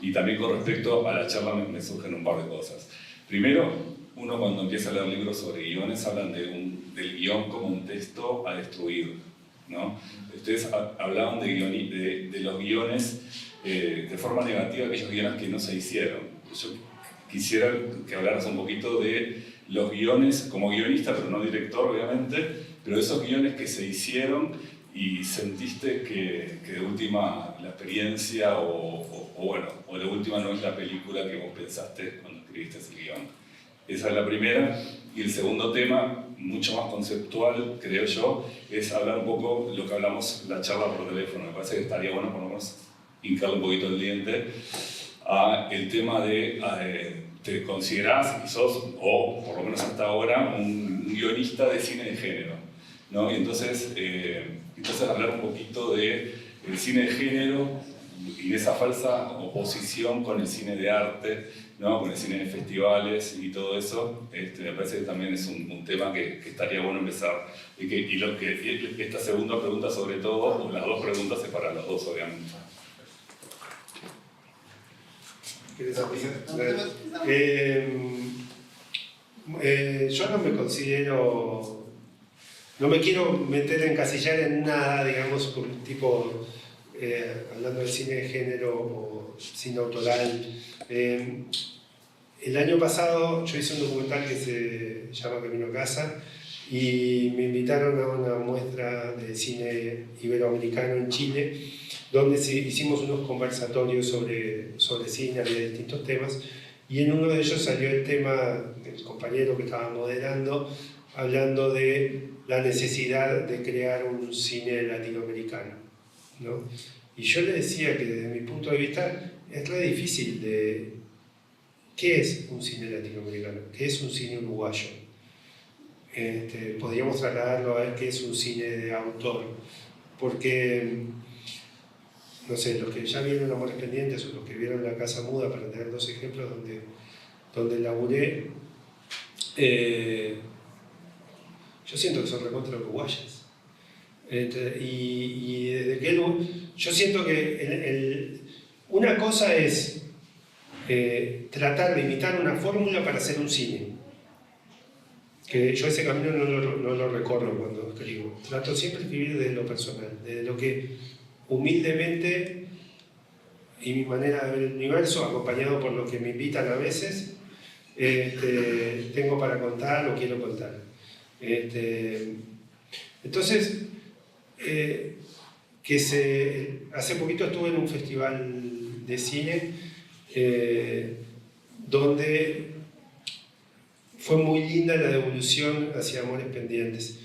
Y también con respecto a la charla me surgen un par de cosas. Primero, uno cuando empieza a leer libros sobre guiones hablan del guión como un texto a destruir, ¿no? Ustedes hablaban de los guiones de forma negativa, aquellos guiones que no se hicieron. Yo quisiera que hablaras un poquito de los guiones como guionista, pero no director obviamente, pero esos guiones que se hicieron y sentiste que de última la experiencia o de última no es la película que vos pensaste cuando escribiste ese guión. Esa es la primera. Y el segundo tema, mucho más conceptual, creo yo, es hablar un poco lo que hablamos en la charla por teléfono. Me parece que estaría bueno por lo menos hincarle un poquito el diente a el tema de te considerás y sos, o por lo menos hasta ahora, un guionista de cine de género, ¿no? Y entonces hablar un poquito del cine de género y de esa falsa oposición con el cine de arte, ¿no? Con el cine de festivales y todo eso. Me parece que también es un tema que estaría bueno empezar. Y esta segunda pregunta sobre todo, o las dos preguntas es para los dos obviamente. Yo no me considero, no me quiero meter, encasillar en nada, digamos, tipo, hablando del cine de género o cine autoral. El año pasado yo hice un documental que se llama Camino a Casa y me invitaron a una muestra de cine iberoamericano en Chile, donde hicimos unos conversatorios sobre cine, había distintos temas, y en uno de ellos salió el tema del compañero que estaba moderando, hablando de la necesidad de crear un cine latinoamericano, ¿no? Y yo le decía que desde mi punto de vista es re difícil de... ¿Qué es un cine latinoamericano? ¿Qué es un cine uruguayo? Podríamos trasladarlo a ver qué es un cine de autor, porque... No sé, los que ya vieron Amores Pendientes o los que vieron La Casa Muda, para tener dos ejemplos donde laburé, yo siento que son recontra uruguayas. Y desde que yo siento que una cosa es tratar de imitar una fórmula para hacer un cine. Que yo ese camino no lo recorro cuando escribo. Trato siempre de escribir desde lo personal, desde lo que humildemente y mi manera de ver el universo, acompañado por lo que me invitan a veces, tengo para contar o quiero contar. Entonces, hace poquito estuve en un festival de cine donde fue muy linda la devolución hacia Amores Pendientes.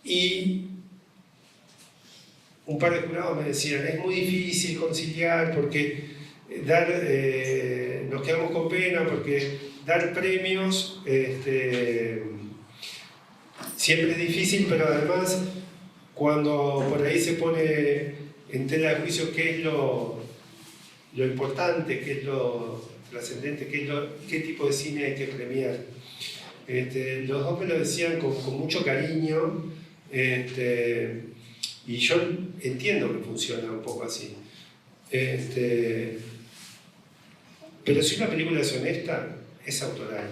Y un par de jurados me decían, es muy difícil conciliar porque nos quedamos con pena porque dar premios siempre es difícil, pero además cuando por ahí se pone en tela de juicio qué es lo importante, qué es lo trascendente, qué tipo de cine hay que premiar. Los dos me lo decían con mucho cariño, y yo entiendo que funciona un poco así. Pero si una película es honesta, es autoral.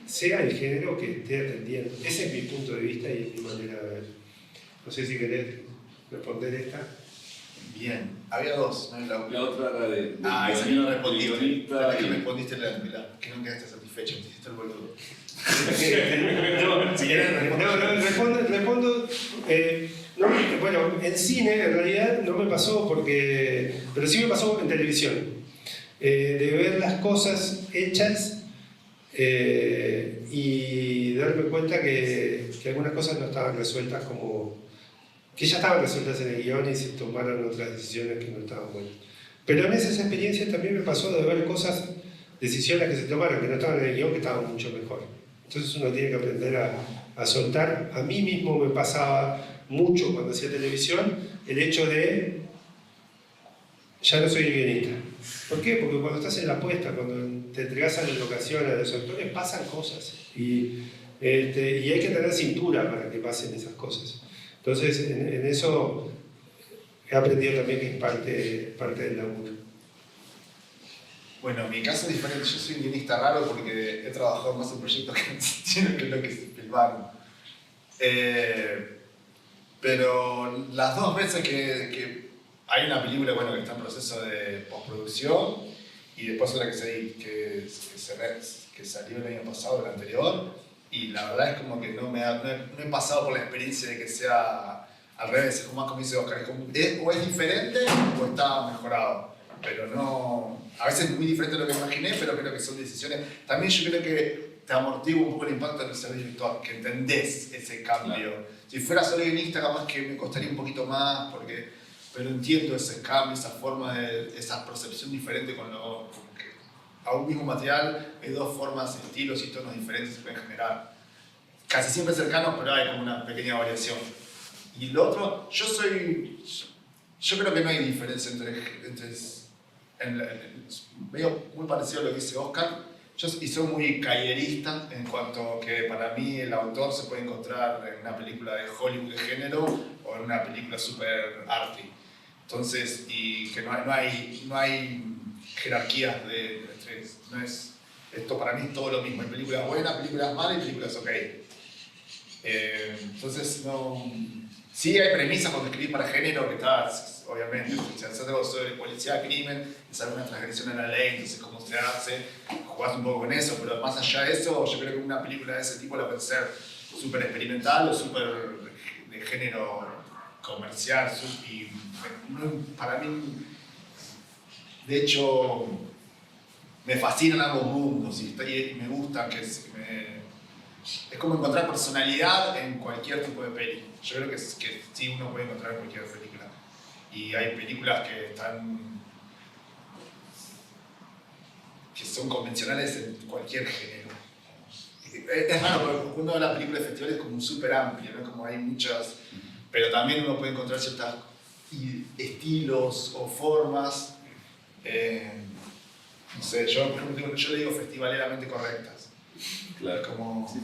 Sea el género que esté atendiendo. Ese es mi punto de vista y es mi manera de ver. No sé si querés responder esta. Bien, había dos, ¿no? La otra era de esa que no respondiste. guionista La que y- respondiste que no quedaste satisfecho, te hiciste el boludo. No, si querés respondo. No, bueno, en cine en realidad no me pasó pero sí me pasó en televisión. De ver las cosas hechas y darme cuenta que algunas cosas no estaban resueltas que ya estaban resueltas en el guión y se tomaron otras decisiones que no estaban buenas. Pero en esas experiencias también me pasó de ver decisiones que se tomaron que no estaban en el guión, que estaban mucho mejor. Entonces uno tiene que aprender a soltar. A mí mismo me pasaba mucho cuando hacía televisión el hecho de ya no soy el guionista. ¿Por qué? Porque cuando estás en la puesta, cuando te entregas a la locación, a los actores, pasan cosas. Y hay que tener cintura para que pasen esas cosas. Entonces, en eso he aprendido también que es parte del laburo. Bueno, mi caso es diferente. Yo soy un guionista raro porque he trabajado más en proyectos que lo que se filmaron. Pero las dos veces que hay una película que está en proceso de postproducción y después otra que salió el año pasado, el anterior, y la verdad es como que no he pasado por la experiencia de que sea al revés, es como dice Oscar, o es diferente o está mejorado, pero no, a veces es muy diferente de lo que imaginé, pero creo que son decisiones. También yo creo que te amortigua un poco el impacto del ser director, que entendés ese cambio. Claro. Si fuera solo guionista, capaz que me costaría un poquito más, pero entiendo ese cambio, esa forma esa percepción diferente con que a un mismo material hay dos formas, estilos y tonos diferentes que se pueden generar. Casi siempre cercanos, pero hay como una pequeña variación. Y lo otro, yo creo que no hay diferencia medio muy parecido a lo que dice Oscar. Y soy muy callerista en cuanto que para mí el autor se puede encontrar en una película de Hollywood de género o en una película super arty. Entonces, y que no hay jerarquías esto para mí es todo lo mismo. Hay películas buenas, películas malas y películas ok. Entonces, sí hay premisas cuando escribís para género que estás, obviamente, si haces algo sobre policía, crimen, es alguna transgresión a la ley, entonces cómo se hace, jugás un poco con eso, pero más allá de eso, yo creo que una película de ese tipo la puede ser súper experimental o súper de género comercial, y para mí, de hecho, me fascinan ambos mundos y me gusta es como encontrar personalidad en cualquier tipo de peli. Yo creo que sí uno puede encontrar en cualquier película. Y hay películas que son convencionales en cualquier género. Es raro, porque uno de las películas de festivales es como súper amplio, ¿no? Como hay muchas, pero también uno puede encontrar ciertos estilos o formas, no sé, yo le digo festivaleramente correctas. Claro. Como sí,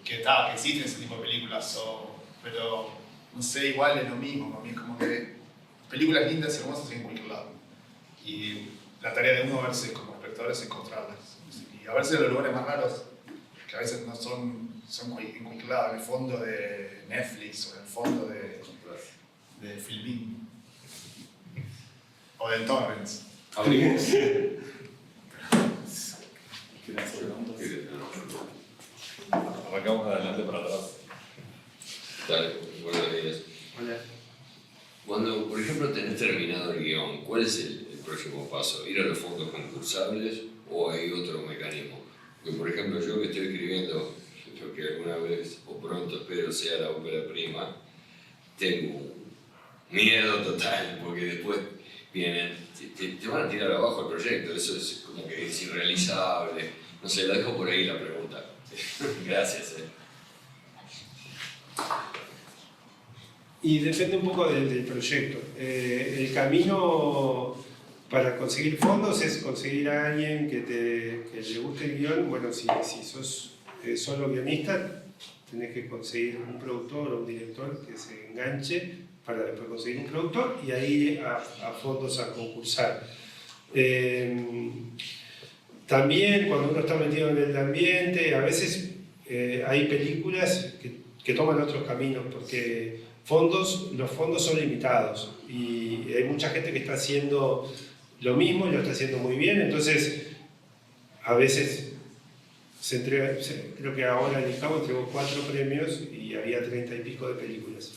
que existen ese tipo de películas, pero no sé, igual es lo mismo. A mí es como que películas lindas y hermosas en cualquier lado. Y la tarea de uno a veces como espectador es encontrarlas. Y a veces los lugares más raros, que a veces no son en cualquier lado, en el fondo de Netflix o en el fondo de Filmin o del Torrents. Abrimos. Arrancamos de adelante para atrás. Dale, buenos días. Hola. Cuando, por ejemplo, tenés terminado el guión, ¿cuál es el próximo paso? ¿Ir a los fondos concursables o hay otro mecanismo? Porque, por ejemplo, yo que estoy escribiendo, yo que alguna vez o pronto espero sea la ópera prima, tengo miedo total, porque después vienen, te van a tirar abajo el proyecto, eso es como que es irrealizable. No sé, la dejo por ahí la pregunta. Gracias. Y depende un poco del proyecto. El camino para conseguir fondos es conseguir a alguien que le guste el guión. Bueno, si sos solo guionista, tenés que conseguir un productor o un director que se enganche para después conseguir un productor y ahí a fondos a concursar. También cuando uno está metido en el ambiente, a veces hay películas que toman otros caminos porque los fondos son limitados y hay mucha gente que está haciendo lo mismo y lo está haciendo muy bien, entonces a veces se entrega, creo que ahora el ICAO entregó 4 premios y había 30 y pico de películas.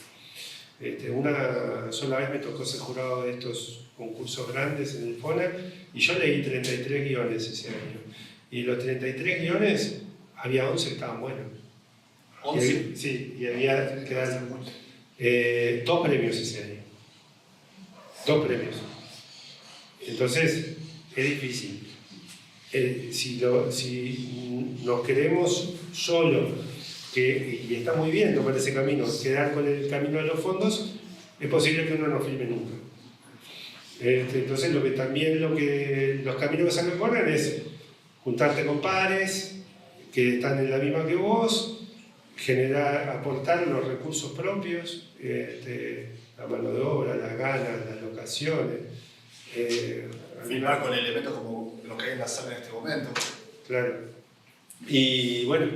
Una sola vez me tocó ser jurado de estos concursos grandes en el FONA y yo leí 33 guiones ese año. Y los 33 guiones, había 11 que estaban buenos. ¿11? Sí, y había que dar 2 premios ese año. 2 premios. Entonces, es difícil. Si nos queremos solo, y está muy bien tomar ese camino, quedar con el camino de los fondos, es posible que uno no filme nunca. Entonces los caminos que se recorren es juntarte con pares que están en la misma que vos, aportar los recursos propios, la mano de obra, las ganas, las locaciones. Filmar con elementos como lo que hay en la sala en este momento. Claro. Y bueno,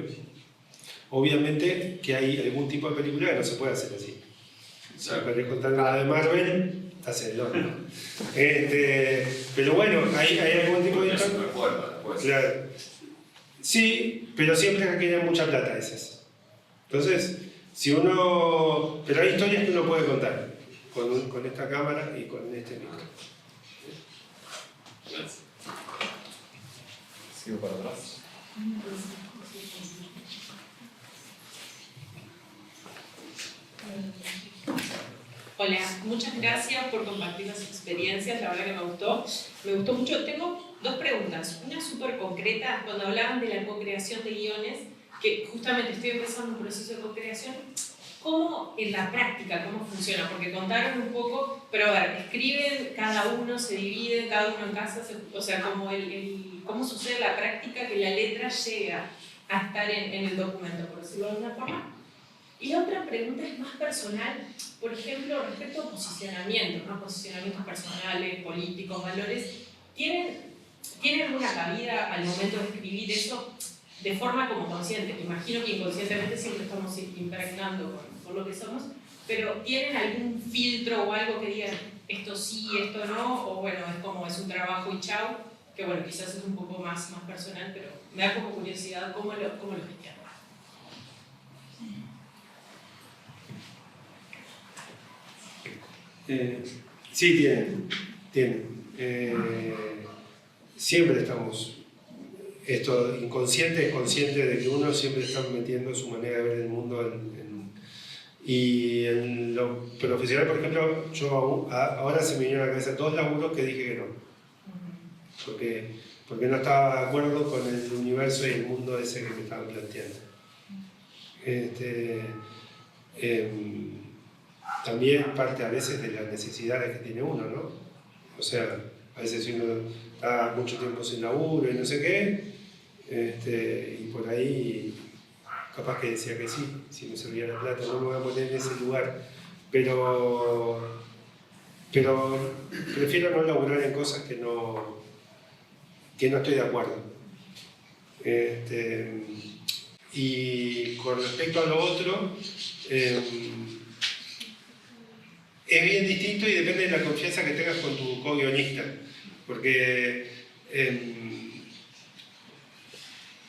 obviamente que hay algún tipo de película que no se puede hacer así. Si querés contar nada de Marvel, estás en el horno. Pero bueno, hay algún tipo de historia. Claro. Sí, pero siempre requieren mucha plata esas. Entonces, pero hay historias que uno puede contar con esta cámara y con este micro. Sigo para atrás. Hola, muchas gracias por compartir las experiencias, la verdad que me gustó mucho. Tengo 2 preguntas, una súper concreta, cuando hablaban de la co-creación de guiones, que justamente estoy empezando un proceso de co-creación, ¿cómo en la práctica, cómo funciona? Porque contaron un poco, pero a ver, escriben, cada uno se divide, cada uno en casa, o sea, como cómo sucede la práctica que la letra llega a estar en el documento, por decirlo de alguna forma. Y la otra pregunta es más personal, por ejemplo, respecto a posicionamientos, ¿no? Posicionamientos personales, políticos, valores. ¿Tienen una cabida al momento de escribir eso de forma como consciente? Imagino que inconscientemente siempre estamos impregnando por lo que somos, pero ¿tienen algún filtro o algo que digan esto sí, esto no? O bueno, es un trabajo y chau, que bueno, quizás es un poco más personal, pero me da como curiosidad cómo lo gestionan. Sí, tienen. Siempre estamos, esto inconsciente es consciente de que uno siempre está metiendo su manera de ver el mundo y en lo profesional, por ejemplo, yo ahora se me vinieron a la cabeza 2 laburos que dije que no. Porque no estaba de acuerdo con el universo y el mundo ese que me estaban planteando. También parte a veces de las necesidades que tiene uno, ¿no? O sea, a veces uno está mucho tiempo sin laburo y no sé qué, y por ahí capaz que decía que sí, si me servía la plata, no me voy a poner en ese lugar. Pero prefiero no laburar en cosas que no estoy de acuerdo. Y con respecto a lo otro, es bien distinto y depende de la confianza que tengas con tu co-guionista, porque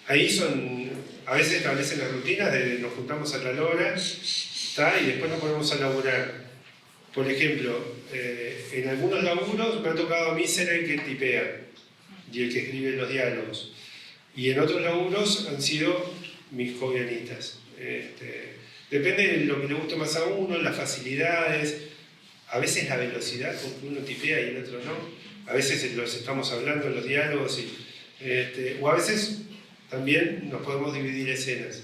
ahí a veces establecen las rutinas de nos juntamos a tal hora y después nos ponemos a laburar. Por ejemplo, en algunos laburos me ha tocado a mí ser el que tipea y el que escribe los diálogos, y en otros laburos han sido mis co-guionistas. Depende de lo que le guste más a uno, las facilidades. A veces la velocidad con que uno tipea y el otro no. A veces los estamos hablando en los diálogos o a veces también nos podemos dividir escenas.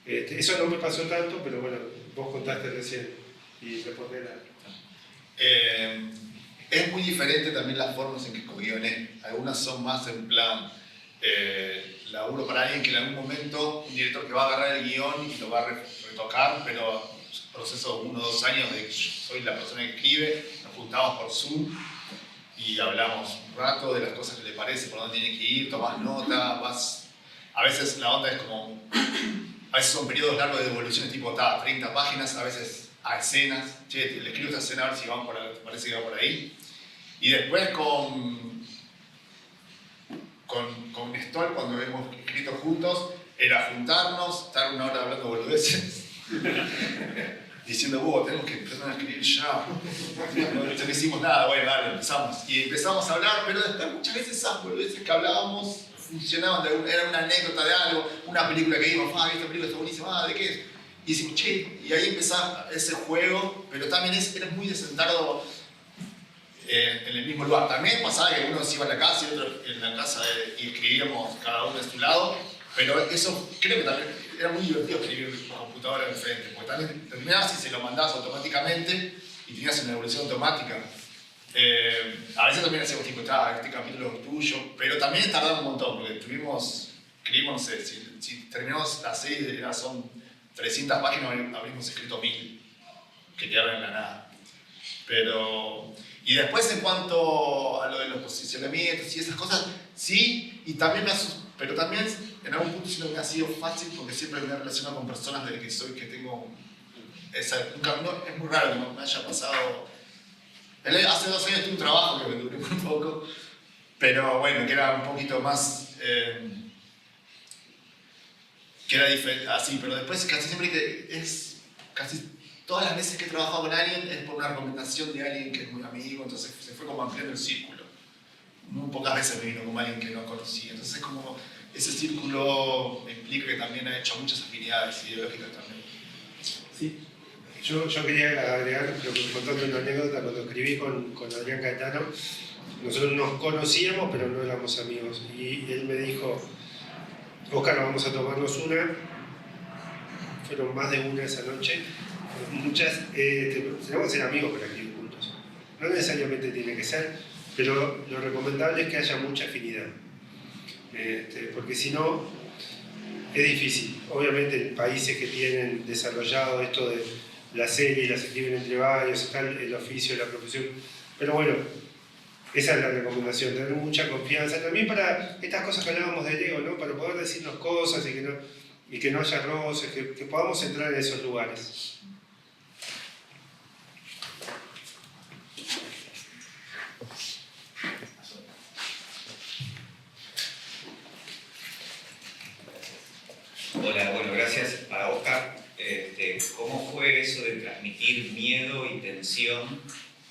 Eso no me pasó tanto, pero bueno, vos contaste recién y respondé Es muy diferente también las formas en que co-guioné. Algunas son más en plan laburo para alguien que en algún momento, un director que va a agarrar el guión y lo va a retocar, pero proceso de 1 o 2 años de que yo soy la persona que escribe, nos juntamos por Zoom y hablamos un rato de las cosas que le parece, por dónde tiene que ir, tomás nota, vas... A veces la onda es como... A veces son periodos largos de devoluciones tipo 30 páginas, a veces a escenas. Che, le escribo esta escena a ver si van por ahí, te parece que va por ahí. Y después con Néstor, cuando hemos escrito juntos, era juntarnos, estar 1 hora hablando boludeces, diciendo, tenemos que empezar a escribir ya. No hicimos nada, bueno, dale, empezamos. Y empezamos a hablar, pero después muchas veces esas boludeces que hablábamos funcionaban, era una anécdota de algo, una película que vimos, esta película está buenísima, ¿de qué es? Y decimos, che, y ahí empezaba ese juego, pero también era muy de sentarlo en el mismo lugar. También pasaba que uno se iba a la casa y otro en la casa y escribíamos cada uno de su lado, pero eso creo que también era muy divertido escribir con computadora enfrente, porque también terminabas y se lo mandabas automáticamente y tenías una evolución automática. A veces también hacíamos tipo, este capítulo es tuyo, pero también tardaba un montón, porque escribimos, no sé, si terminamos la serie, son 300 páginas, habríamos escrito 1000, que quedaron en la nada. Y después en cuanto a lo de los posicionamientos y esas cosas, sí, y también pero también en algún punto siento que me ha sido fácil porque siempre me he relacionado con personas desde que tengo es muy raro que me haya pasado. Hace 2 años tuve un trabajo que me duró muy poco, pero bueno, que era un poquito más, que era diferente, así, pero después casi siempre casi todas las veces que he trabajado con alguien es por una recomendación de alguien que es muy amigo, entonces se fue como ampliando el círculo. Muy pocas veces me vino como alguien que no conocía, entonces como ese círculo implica que también ha hecho muchas afinidades ideológicas también. Sí. Yo quería agregar, contando una anécdota, cuando escribí con Adrián Caetano, nosotros nos conocíamos pero no éramos amigos, y él me dijo, Oscar, vamos a tomarnos una, fueron más de una esa noche, muchas, tenemos que ser amigos para escribir juntos, no necesariamente tiene que ser, pero lo recomendable es que haya mucha afinidad, porque si no es difícil. Obviamente en países que tienen desarrollado esto de la serie, las escriben entre varios, está el oficio, la profesión, pero bueno, esa es la recomendación, tener mucha confianza, también para estas cosas que hablábamos del ego, ¿no? Para poder decirnos cosas y que no haya roces, que podamos entrar en esos lugares. Hola, bueno, gracias. Para Oscar, ¿cómo fue eso de transmitir miedo y tensión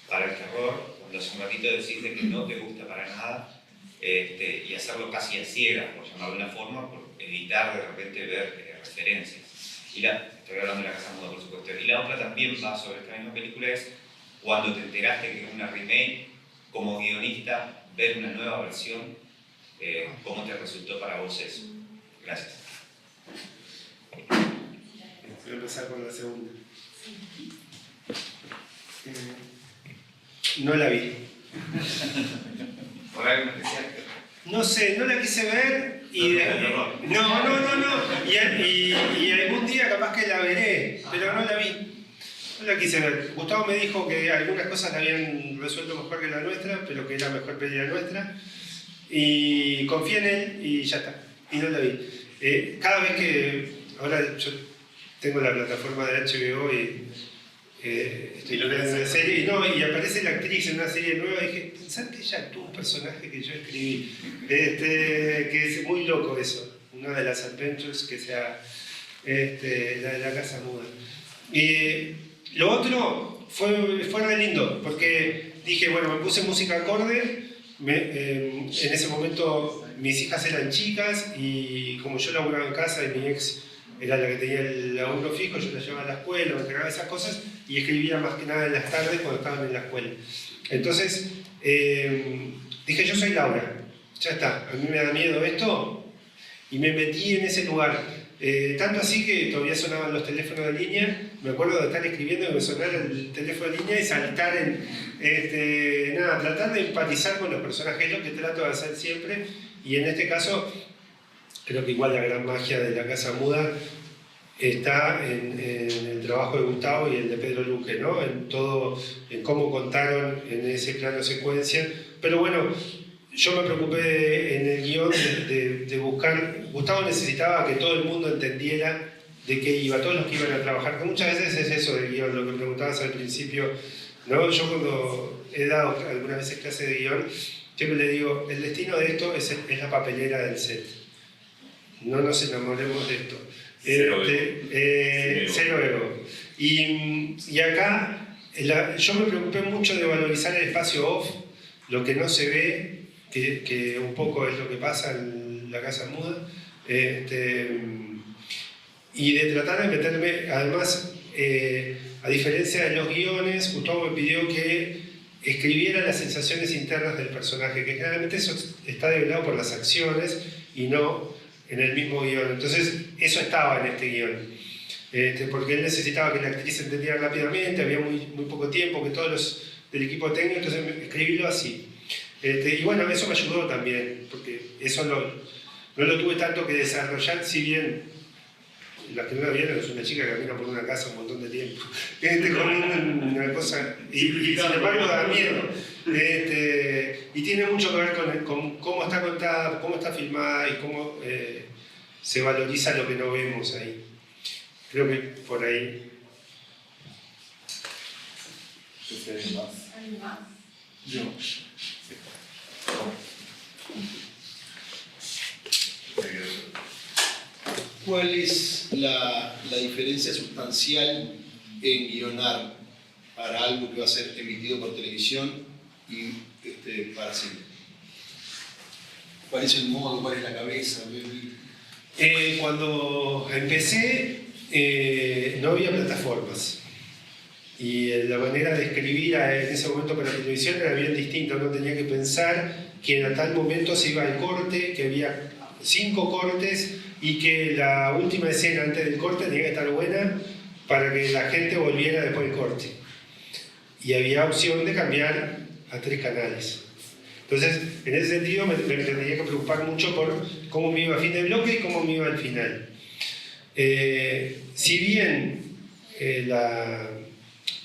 para el terror, cuando hace un ratito decís de que no te gusta para nada, y hacerlo casi a ciegas, por llamarlo de una forma, por evitar de repente ver referencias? Estoy hablando de La Casa Muda, por supuesto. Y la otra también va sobre esta misma película, es cuando te enteraste que es una remake, como guionista, ver una nueva versión, ¿cómo te resultó para vos eso? Gracias. Voy a empezar con la segunda. No la vi. ¿Por algo especial? No sé, no la quise ver y... Y algún día capaz que la veré, pero no la vi. No la quise ver. Gustavo me dijo que algunas cosas la habían resuelto mejor que la nuestra, pero que era mejor peli la nuestra. Y confié en él y ya está. Y no la vi. Cada vez que... Ahora yo tengo la plataforma de HBO y estoy viendo una serie y aparece la actriz en una serie nueva y dije, pensar que ella actuó un personaje que yo escribí, que es muy loco eso, una de las adventures que sea la de La Casa Muda. Y lo otro fue re lindo, porque dije, bueno, me puse música acorde, en ese momento mis hijas eran chicas y como yo laburaba en casa y mi ex era la que tenía el laburo fijo, yo la llevaba a la escuela, me entregaba esas cosas y escribía más que nada en las tardes cuando estaban en la escuela. Entonces dije, yo soy Laura, ya está, a mí me da miedo esto y me metí en ese lugar. Tanto así que todavía sonaban los teléfonos de línea, me acuerdo de estar escribiendo y me sonara el teléfono de línea y saltar tratar de empatizar con los personajes, lo que trato de hacer siempre, y en este caso creo que igual la gran magia de La Casa Muda está en el trabajo de Gustavo y el de Pedro Luque, ¿no? En cómo contaron en ese plano secuencia. Pero bueno, yo me preocupé en el guión de buscar. Gustavo necesitaba que todo el mundo entendiera de qué iba, todos los que iban a trabajar, que muchas veces es eso del guión, lo que preguntabas al principio, ¿no? Yo cuando he dado algunas veces clase de guión, siempre le digo, el destino de esto es la papelera del set. No nos enamoremos de esto. Cero ego. Y acá yo me preocupé mucho de valorizar el espacio off, lo que no se ve, que un poco es lo que pasa en La Casa Muda, y de tratar de meterme, además, a diferencia de los guiones, Gustavo me pidió que escribiera las sensaciones internas del personaje, que generalmente eso está develado por las acciones y no en el mismo guión. Entonces, eso estaba en este guión. Porque él necesitaba que la actriz entendiera rápidamente, había muy poco tiempo, que todos los del equipo técnico, entonces escribirlo así. Y bueno, eso me ayudó también, porque eso no lo tuve tanto que desarrollar, si bien la que no la vieron es una chica que camina por una casa un montón de tiempo, con una cosa, y sin embargo da miedo. Y tiene mucho que ver con cómo está contada, cómo está filmada y cómo se valoriza lo que no vemos ahí. Creo que por ahí. ¿Alguien más? Yo. ¿Cuál es la diferencia sustancial en guionar para algo que va a ser emitido por televisión y para cine? ¿Cuál es el modo? ¿Cuál es la cabeza? Cuando empecé, no había plataformas. Y la manera de escribir en ese momento para la televisión era bien distinta. Uno tenía que pensar que en tal momento se iba al corte, que había 5 cortes y que la última escena antes del corte tenía que estar buena para que la gente volviera después del corte. Y había opción de cambiar a 3 canales. Entonces, en ese sentido me tenía que preocupar mucho por cómo me iba a fin de bloque y cómo me iba al final. Si bien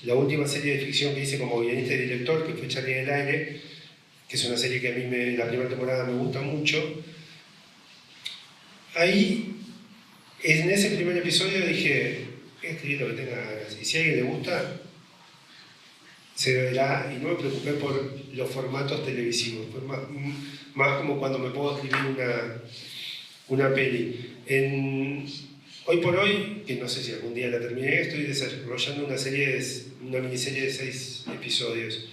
la última serie de ficción que hice como guionista y director, que fue Charlie en el aire, que es una serie que a mí la primera temporada me gusta mucho, ahí, en ese primer episodio dije, escribir lo que tenga ganas, y si a alguien le gusta, se verá, y no me preocupé por los formatos televisivos, fue más como cuando me puedo escribir una peli. Hoy por hoy, que no sé si algún día la terminé, estoy desarrollando una miniserie de 6 episodios.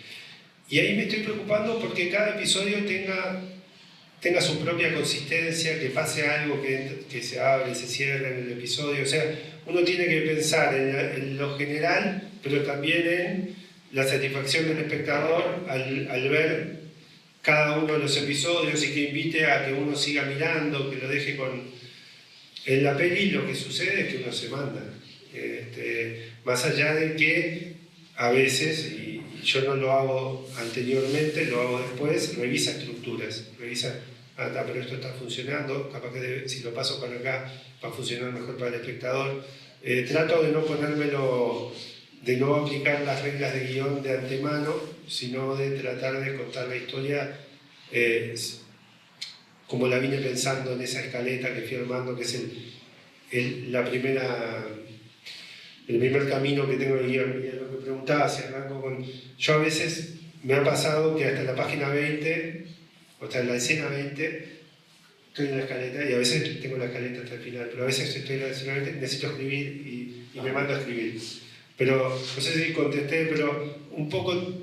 Y ahí me estoy preocupando porque cada episodio tenga su propia consistencia, que pase algo, que se abre, se cierre en el episodio. O sea, uno tiene que pensar en lo general, pero también en la satisfacción del espectador al ver cada uno de los episodios y que invite a que uno siga mirando, que lo deje con... En la peli lo que sucede es que uno se manda. Más allá de que a veces, y yo no lo hago anteriormente, lo hago después, revisa estructuras, revisa, pero esto está funcionando, capaz que si lo paso para acá va a funcionar mejor para el espectador. Trato de no ponérmelo, de no aplicar las reglas de guión de antemano, sino de tratar de contar la historia como la vine pensando en esa escaleta que fui armando, que es el primer camino que tengo en el guión. Y lo que preguntaba, si arranco con... Yo a veces me ha pasado que hasta la página 20, o hasta la escena 20, estoy en la escaleta, y a veces tengo la escaleta hasta el final, pero a veces estoy en la escena 20, necesito escribir y me mando a escribir. Pero, no sé si contesté, pero un poco...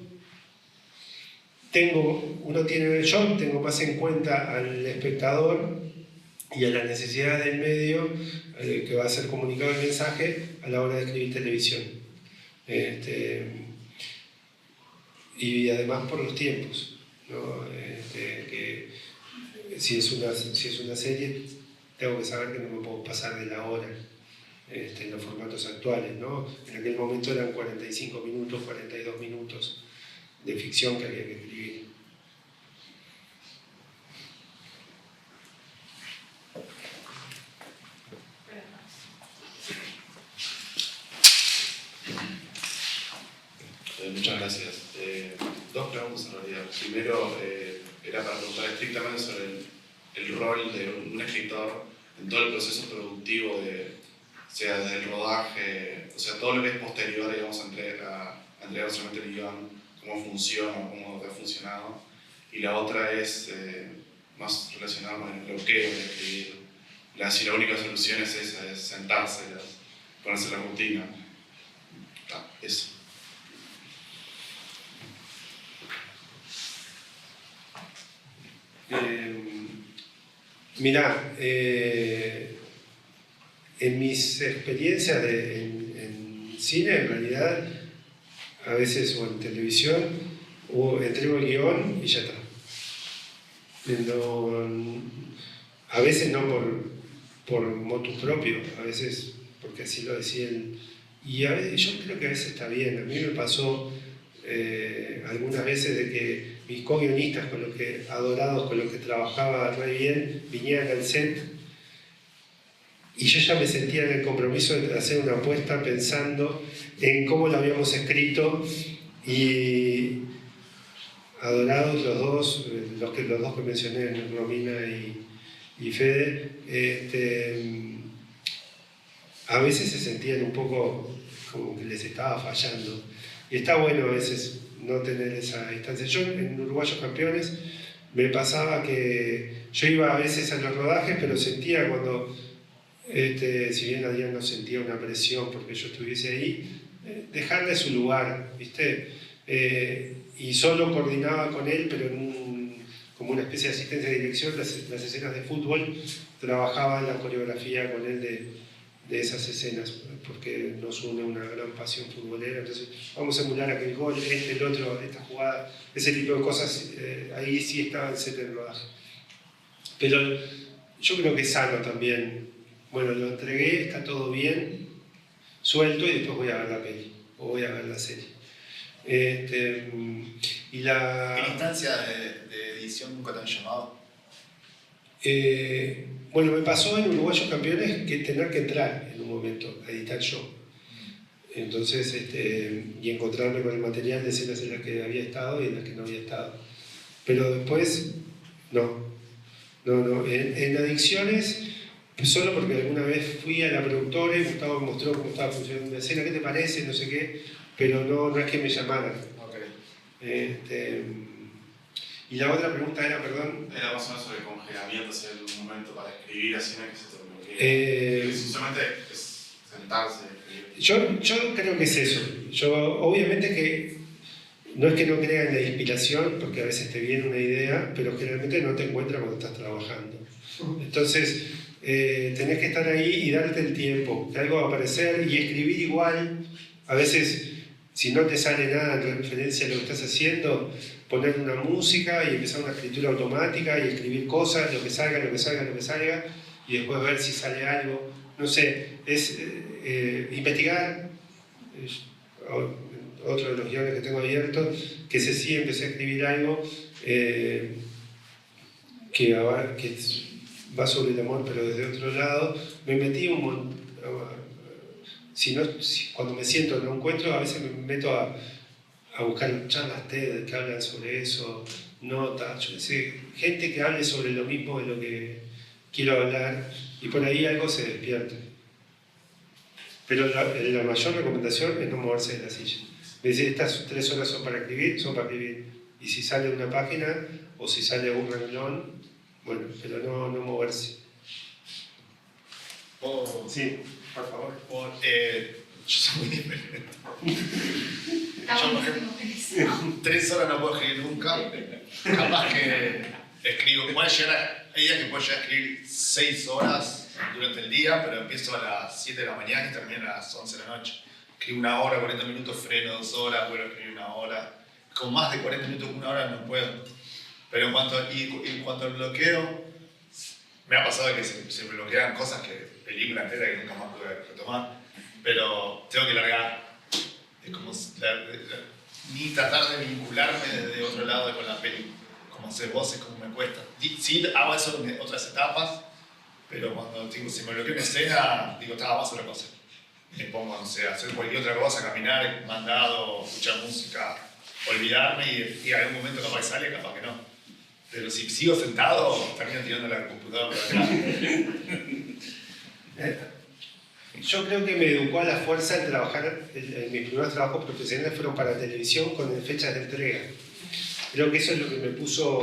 yo tengo más en cuenta al espectador y a la necesidad del medio que va a ser comunicado el mensaje a la hora de escribir televisión. Y además por los tiempos, ¿no? Que si es una serie, tengo que saber que no me puedo pasar de la hora en los formatos actuales, ¿no? En aquel momento eran 45 minutos, 42 minutos de ficción que había que escribir. Muchas gracias. Dos preguntas en realidad. Primero, era para preguntar estrictamente sobre el rol de un escritor en todo el proceso productivo, o sea, del rodaje, o sea, todo lo que es posterior, digamos, a entregar solamente el guión, cómo funciona, cómo ha funcionado. Y la otra es más relacionada con el bloqueo de escribir. Si la única solución es esa, es sentarse, ponerse la rutina. Eso. Mirá, en mis experiencias en cine, en realidad, a veces o en televisión, entrego el guión y ya está. A veces no por motu propio, a veces porque así lo decía él. Y a veces, yo creo que a veces está bien. A mí me pasó algunas veces de que mis co-guionistas adorados con los que trabajaba re bien, vinieran al set y yo ya me sentía en el compromiso de hacer una apuesta pensando en cómo lo habíamos escrito, y adorados los dos que mencioné, Romina y Fede, a veces se sentían un poco como que les estaba fallando. Y está bueno a veces no tener esa distancia. Yo en Uruguayos Campeones me pasaba que yo iba a veces a los rodajes, pero sentía cuando, si bien Adrián no sentía una presión porque yo estuviese ahí, dejarle su lugar, ¿viste? Y solo coordinaba con él, pero como una especie de asistencia de dirección, las escenas de fútbol, trabajaba en la coreografía con él de esas escenas, porque nos une una gran pasión futbolera. Entonces vamos a emular aquel gol, el otro, esta jugada, ese tipo de cosas. Ahí sí estaba el set del rodaje. Pero yo creo que es sano también. Bueno, lo entregué, está todo bien, suelto, y después voy a ver la peli o voy a ver la serie. ¿En instancia de edición nunca te han llamado? Bueno, me pasó en Uruguayos Campeones que tener que entrar en un momento a editar yo. Entonces, y encontrarme con el material de escenas en las que había estado y en las que no había estado. Pero después, no. En Adicciones, solo porque alguna vez fui a la productora y Gustavo me mostró cómo estaba funcionando una escena, ¿qué te parece? No sé qué, pero no es que me llamaran. Okay. Y la otra pregunta era, perdón. Era más o menos sobre el congelamiento, si hay algún momento para escribir, así no hay que se te bloquee. Solamente es sentarse y escribir. Yo creo que es eso. Obviamente que no es que no crea en la inspiración, porque a veces te viene una idea, pero generalmente no te encuentras cuando estás trabajando. Entonces, tenés que estar ahí y darte el tiempo, que algo va a aparecer, y escribir igual. A veces, si no te sale nada en referencia a lo que estás haciendo, poner una música y empezar una escritura automática y escribir cosas, lo que salga, y después ver si sale algo. No sé, es investigar. Otro de los guiones que tengo abiertos, que sí empecé a escribir algo que va sobre el amor, pero desde otro lado. Me metí cuando me siento no encuentro, a veces me meto a buscar charlas TED que hablan sobre eso, notas, yo sé, gente que hable sobre lo mismo de lo que quiero hablar, y por ahí algo se despierta. Pero la mayor recomendación es no moverse de la silla. Me dice, estas 3 horas son para escribir, y si sale una página o si sale un renglón, bueno, pero no moverse. Sí, por favor. Yo soy muy diferente. Yo, por ejemplo, 3 horas no puedo escribir nunca. Capaz que escribo, hay días que puedo llegar a escribir 6 horas durante el día, pero empiezo a las 7 de la mañana y termino a las 11 de la noche. Escribo 1 hora, 40 minutos, freno 2 horas, vuelvo a escribir 1 hora. Con más de 40 minutos, 1 hora no puedo. Pero en cuanto al bloqueo, me ha pasado que se me bloquean cosas películas enteras que nunca más pude retomar. Pero tengo que largar. Es como ni tratar de vincularme desde otro lado con la película. Como hacer voces, como me cuesta. Sí, hago eso en otras etapas, pero cuando se me bloquea una escena, digo, vamos a hacer otra cosa. me pongo, no sé, a hacer cualquier otra cosa, caminar, mandado, escuchar música, olvidarme y en algún momento capaz que sale, capaz que no. Pero si sigo sentado, termino tirando la computadora para atrás. Yo creo que me educó a la fuerza el trabajar, mis primeros trabajos profesionales fueron para televisión con fechas de entrega. Creo que eso es lo que me puso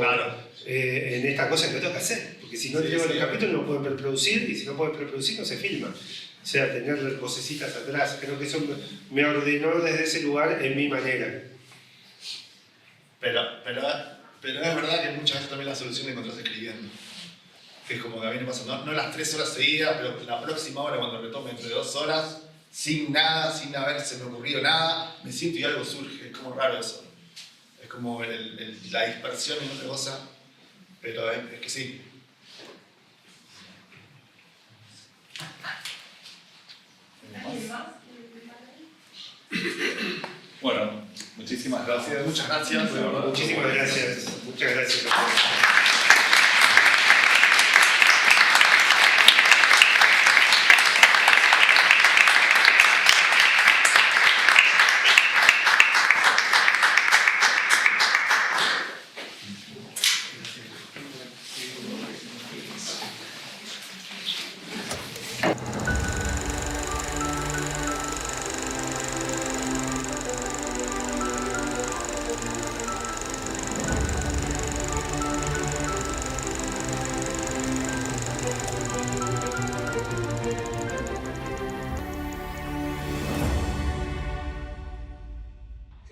en esta cosa que tengo que hacer, porque si no llevo los capítulos no pueden preproducir, y si no pueden preproducir no se filma. O sea, tener vocecitas atrás, creo que eso me ordenó desde ese lugar en mi manera. Pero es verdad que muchas veces también la solución la encontrás escribiendo. Es como que a mí me pasa, no las 3 horas seguidas, pero la próxima hora cuando retome entre 2 horas, sin nada, sin haberse me ocurrido nada, me siento y algo surge. Es como raro eso. Es como la dispersión en otra cosa, pero es que sí. ¿Alguien más? Bueno, muchísimas gracias. Muchas gracias. Muchísimas gracias. Muchas gracias a todos.